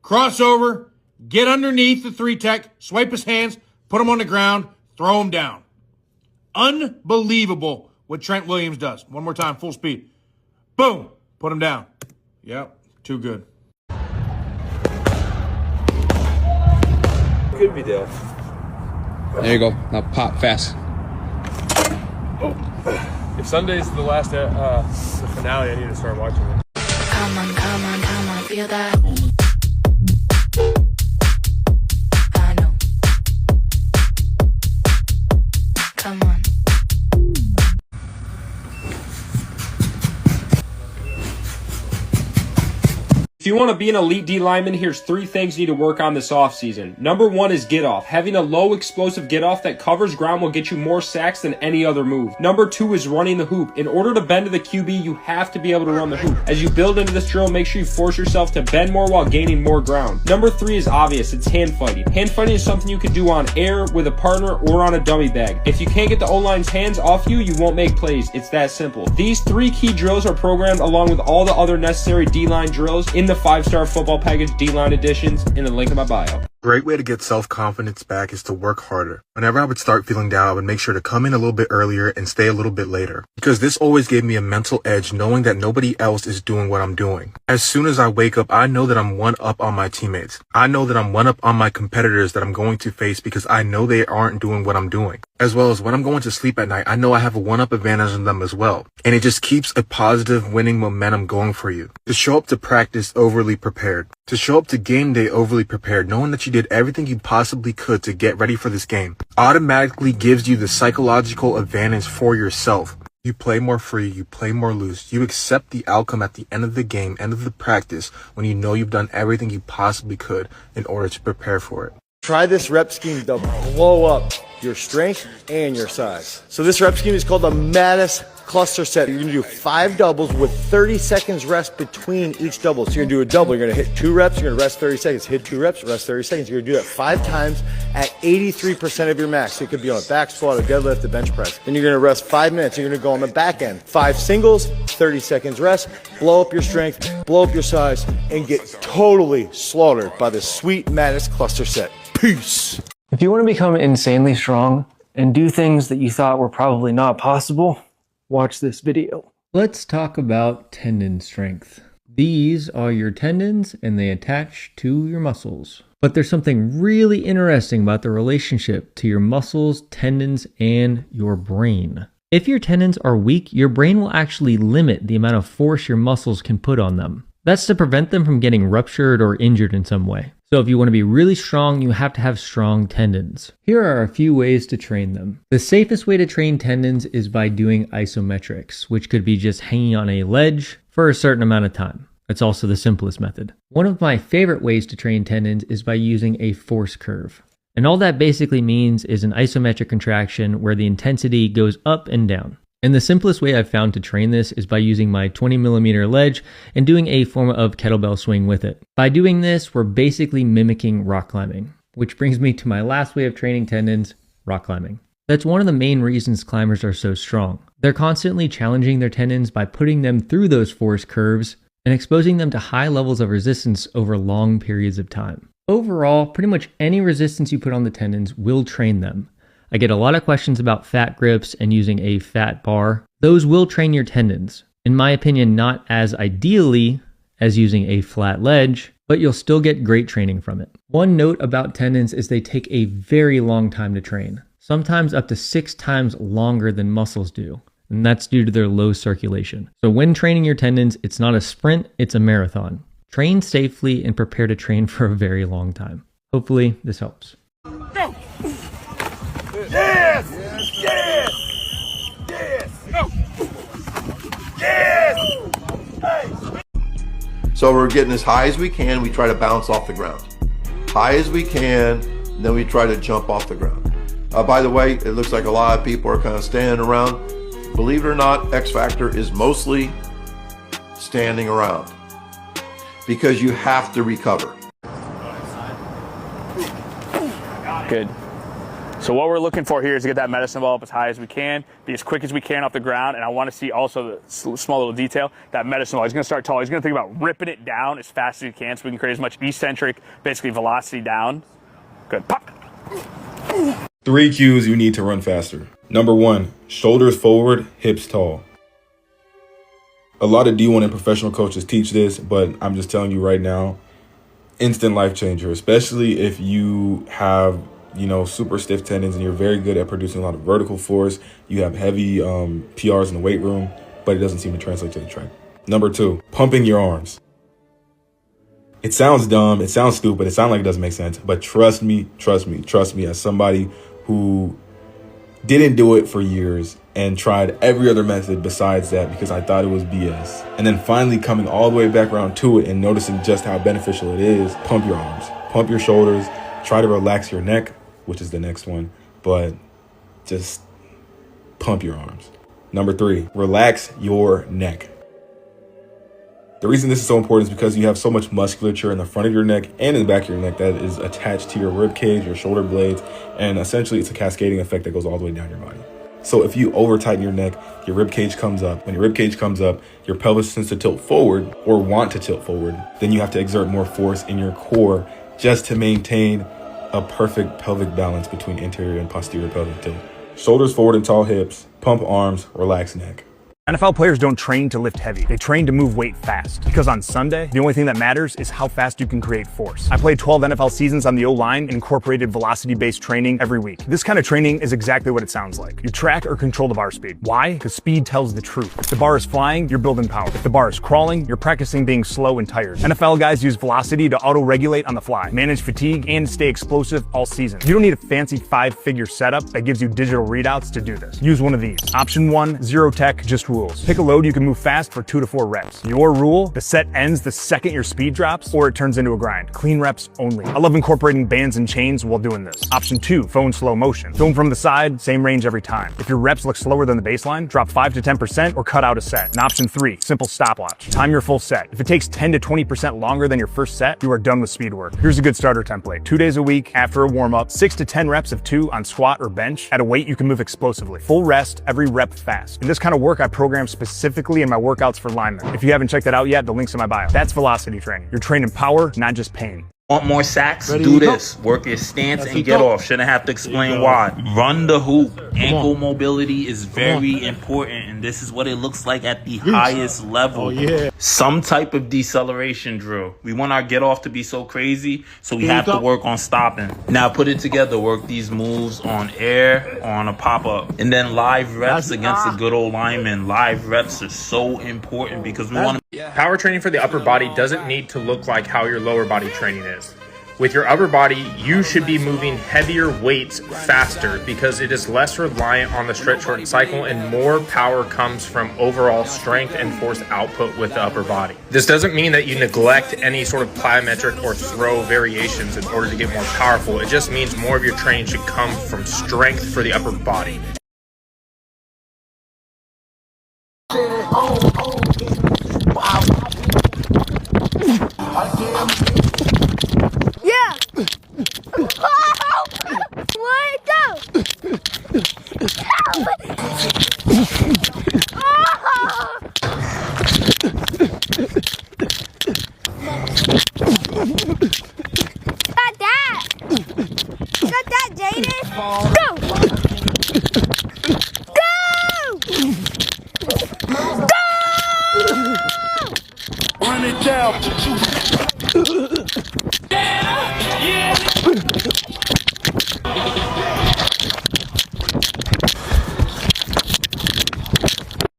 Crossover. Get underneath the 3 tech. Swipe his hands. Put him on the ground. Throw him down. Unbelievable what Trent Williams does. One more time. Full speed. Boom. Put him down. Yep. Too good. Good video. There you go. Now pop fast. If Sunday's the last the finale, I need to start watching it. Come on, come on, come on, feel that. I know. Come on. If you want to be an elite D lineman, here's 3 things you need to work on this offseason. Number 1 is get off. Having a low explosive get off that covers ground will get you more sacks than any other move. Number 2 is running the hoop. In order to bend to the QB, you have to be able to run the hoop. As you build into this drill, make sure you force yourself to bend more while gaining more ground. Number 3 is obvious. It's hand fighting. Hand fighting is something you can do on air, with a partner, or on a dummy bag. If you can't get the O-line's hands off you, you won't make plays. It's that simple. These 3 key drills are programmed along with all the other necessary D-line drills in the 5-star football package D-line editions in the link in my bio. Great way to get self-confidence back is to work harder. Whenever I would start feeling down, I would make sure to come in a little bit earlier and stay a little bit later. Because this always gave me a mental edge knowing that nobody else is doing what I'm doing. As soon as I wake up, I know that I'm one up on my teammates. I know that I'm one up on my competitors that I'm going to face because I know they aren't doing what I'm doing. As well as when I'm going to sleep at night, I know I have a one-up advantage on them as well. And it just keeps a positive winning momentum going for you. To show up to practice overly prepared. To show up to game day overly prepared, knowing that you did everything you possibly could to get ready for this game, automatically gives you the psychological advantage for yourself. You play more free, you play more loose, you accept the outcome at the end of the game, end of the practice, when you know you've done everything you possibly could in order to prepare for it. Try this rep scheme to blow up your strength and your size. So this rep scheme is called the Mattis cluster set. You're gonna do 5 doubles with 30 seconds rest between each double. So you're gonna do a double, you're gonna hit 2 reps, you're gonna rest 30 seconds, hit 2 reps, rest 30 seconds. You're gonna do that 5 times at 83% of your max. So it could be on a back squat, a deadlift, a bench press. Then you're gonna rest 5 minutes, you're gonna go on the back end. 5 singles, 30 seconds rest, blow up your strength, blow up your size, and get totally slaughtered by the sweet Mattis cluster set. Peace. If you want to become insanely strong and do things that you thought were probably not possible, watch this video. Let's talk about tendon strength. These are your tendons and they attach to your muscles. But there's something really interesting about the relationship to your muscles, tendons, and your brain. If your tendons are weak, your brain will actually limit the amount of force your muscles can put on them. That's to prevent them from getting ruptured or injured in some way. So if you want to be really strong, you have to have strong tendons. Here are a few ways to train them. The safest way to train tendons is by doing isometrics, which could be just hanging on a ledge for a certain amount of time. It's also the simplest method. One of my favorite ways to train tendons is by using a force curve. And all that basically means is an isometric contraction where the intensity goes up and down. And the simplest way I've found to train this is by using my 20mm ledge and doing a form of kettlebell swing with it. By doing this, we're basically mimicking rock climbing, which brings me to my last way of training tendons, rock climbing. That's one of the main reasons climbers are so strong. They're constantly challenging their tendons by putting them through those force curves and exposing them to high levels of resistance over long periods of time. Overall, pretty much any resistance you put on the tendons will train them. I get a lot of questions about fat grips and using a fat bar. Those will train your tendons. In my opinion, not as ideally as using a flat ledge, but you'll still get great training from it. One note about tendons is they take a very long time to train, sometimes up to 6 times longer than muscles do, and that's due to their low circulation. So when training your tendons, it's not a sprint, it's a marathon. Train safely and prepare to train for a very long time. Hopefully this helps. Go! Yes! Yes! Yes! Go! Yes! Hey! So we're getting as high as we can. We try to bounce off the ground. High as we can, then we try to jump off the ground. By the way, it looks like a lot of people are kind of standing around. Believe it or not, X Factor is mostly standing around because you have to recover. Good. So what we're looking for here is to get that medicine ball up as high as we can, be as quick as we can off the ground, and I want to see also the small little detail, that medicine ball. He's going to start tall. He's going to think about ripping it down as fast as he can so we can create as much eccentric, basically velocity down. Good. Pop. 3 cues you need to run faster. Number 1, shoulders forward, hips tall. A lot of D1 and professional coaches teach this, but I'm just telling you right now, instant life changer, especially if you have super stiff tendons and you're very good at producing a lot of vertical force. You have heavy PRs in the weight room, but it doesn't seem to translate to the track. Number 2, pumping your arms. It sounds dumb, it sounds stupid, it sounds like it doesn't make sense, but trust me, as somebody who didn't do it for years and tried every other method besides that because I thought it was BS. And then finally coming all the way back around to it and noticing just how beneficial it is, pump your arms, pump your shoulders, try to relax your neck, which is the next one, but just pump your arms. Number 3, relax your neck. The reason this is so important is because you have so much musculature in the front of your neck and in the back of your neck that is attached to your rib cage, your shoulder blades, and essentially it's a cascading effect that goes all the way down your body. So if you over tighten your neck, your rib cage comes up. When your rib cage comes up, your pelvis tends to tilt forward or want to tilt forward. Then you have to exert more force in your core just to maintain a perfect pelvic balance between anterior and posterior pelvic tilt. Shoulders forward and tall hips, pump arms, relax neck. NFL players don't train to lift heavy. They train to move weight fast. Because on Sunday, the only thing that matters is how fast you can create force. I played 12 NFL seasons on the O-line and incorporated velocity-based training every week. This kind of training is exactly what it sounds like. You track or control the bar speed. Why? Because speed tells the truth. If the bar is flying, you're building power. If the bar is crawling, you're practicing being slow and tired. NFL guys use velocity to auto-regulate on the fly, manage fatigue, and stay explosive all season. You don't need a fancy 5-figure setup that gives you digital readouts to do this. Use one of these. Option 1, zero tech, just rules. Pick a load you can move fast for 2 to 4 reps. Your rule, the set ends the second your speed drops or it turns into a grind. Clean reps only. I love incorporating bands and chains while doing this. Option 2, phone slow motion. Film from the side, same range every time. If your reps look slower than the baseline, drop 5 to 10% or cut out a set. And option 3, simple stopwatch. Time your full set. If it takes 10 to 20% longer than your first set, you are done with speed work. Here's a good starter template. 2 days a week after a warm-up, 6 to 10 reps of 2 on squat or bench at a weight you can move explosively. Full rest, every rep fast. And this kind of work I program specifically in my workouts for linemen. If you haven't checked that out yet, the link's in my bio. That's velocity training. You're training power, not just pain. Want more sacks? Ready, Do go. this. Work your stance Let's and get go. off. Shouldn't have to explain why. Run the hoop. Ankle mobility is very important, and this is what it looks like at the highest level. Oh, yeah. Some type of deceleration drill. We want our get off to be so crazy, so we Here you have to go. work on stopping. Now put it together. Work these moves on air, on a pop-up, and then live reps against a good old lineman. Live reps are so important because we want to. Power training for the upper body doesn't need to look like how your lower body training is. With your upper body, you should be moving heavier weights faster because it is less reliant on the stretch shorten cycle and more power comes from overall strength and force output with the upper body. This doesn't mean that you neglect any sort of plyometric or throw variations in order to get more powerful. It just means more of your training should come from strength for the upper body. Yeah! Where'd it go? Got that! Got that, Jaden! Go! Go! Go! Run it down!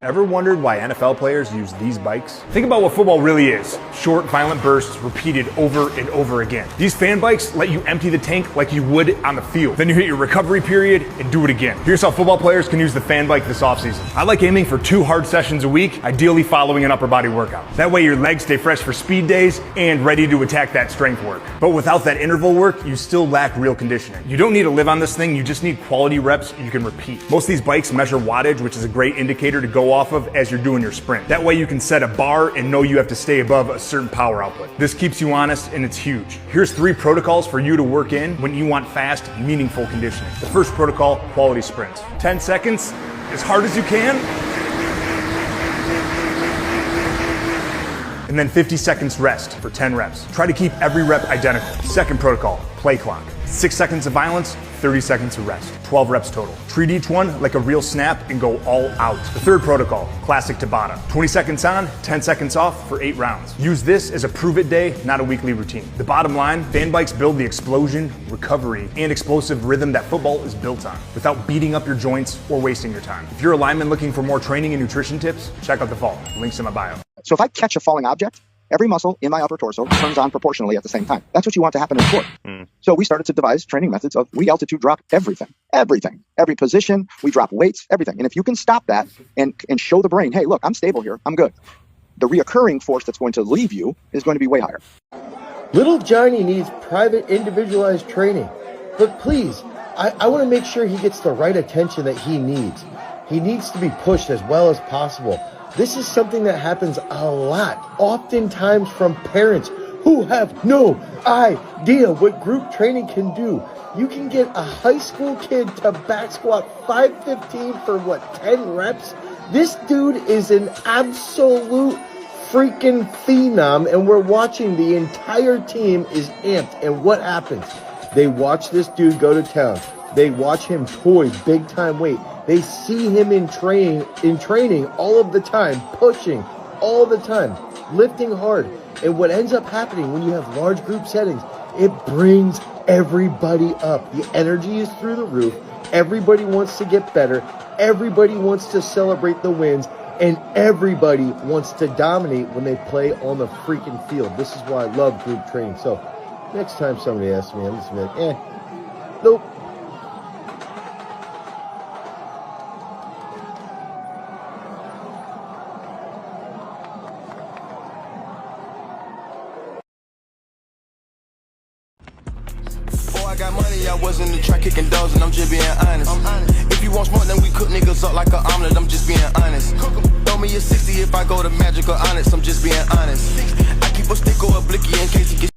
Ever wondered why NFL players use these bikes? Think about what football really is. Short, violent bursts repeated over and over again. These fan bikes let you empty the tank like you would on the field. Then you hit your recovery period and do it again. Here's how football players can use the fan bike this offseason. I like aiming for 2 hard sessions a week, ideally following an upper body workout. That way your legs stay fresh for speed days and ready to attack that strength work. But without that interval work, you still lack real conditioning. You don't need to live on this thing, you just need quality reps you can repeat. Most of these bikes measure wattage, which is a great indicator to go off of as you're doing your sprint. That way you can set a bar and know you have to stay above a certain power output. This keeps you honest and it's huge. Here's 3 protocols for you to work in when you want fast, meaningful conditioning. The first protocol, quality sprints. 10 seconds, as hard as you can. And then 50 seconds rest for 10 reps. Try to keep every rep identical. Second protocol, play clock. 6 seconds of violence, 30 seconds of rest. 12 reps total. Treat each one like a real snap and go all out. The third protocol, classic Tabata. 20 seconds on, 10 seconds off for 8 rounds. Use this as a prove it day, not a weekly routine. The bottom line, fan bikes build the explosion, recovery, and explosive rhythm that football is built on without beating up your joints or wasting your time. If you're a lineman looking for more training and nutrition tips, check out the fall. Links in my bio. So if I catch a falling object, every muscle in my upper torso turns on proportionally at the same time. That's what you want to happen in sport. So we started to devise training methods of we altitude drop everything. Every position, we drop weights, everything. And if you can stop that and show the brain, hey, look, I'm stable here, I'm good. The reoccurring force that's going to leave you is going to be way higher. Little Johnny needs private, individualized training. But please, I want to make sure he gets the right attention that he needs. He needs to be pushed as well as possible. This is something that happens a lot, oftentimes from parents who have no idea what group training can do. You can get a high school kid to back squat 515 for 10 reps? This dude is an absolute freaking phenom, and we're watching the entire team is amped. And what happens? They watch this dude go to town. They watch him toy big time weight. They see him in training all of the time, pushing all the time, lifting hard. And what ends up happening when you have large group settings, it brings everybody up. The energy is through the roof. Everybody wants to get better. Everybody wants to celebrate the wins. And everybody wants to dominate when they play on the freaking field. This is why I love group training. So next time somebody asks me, I'm just going to be like, nope. I got money, I was in the track kicking doors, and I'm just being honest. If you want smoke, then we cook niggas up like an omelet, I'm just being honest. Throw me a 60 if I go to Magic or Honest, I'm just being honest. I keep a stick or a blicky in case he gets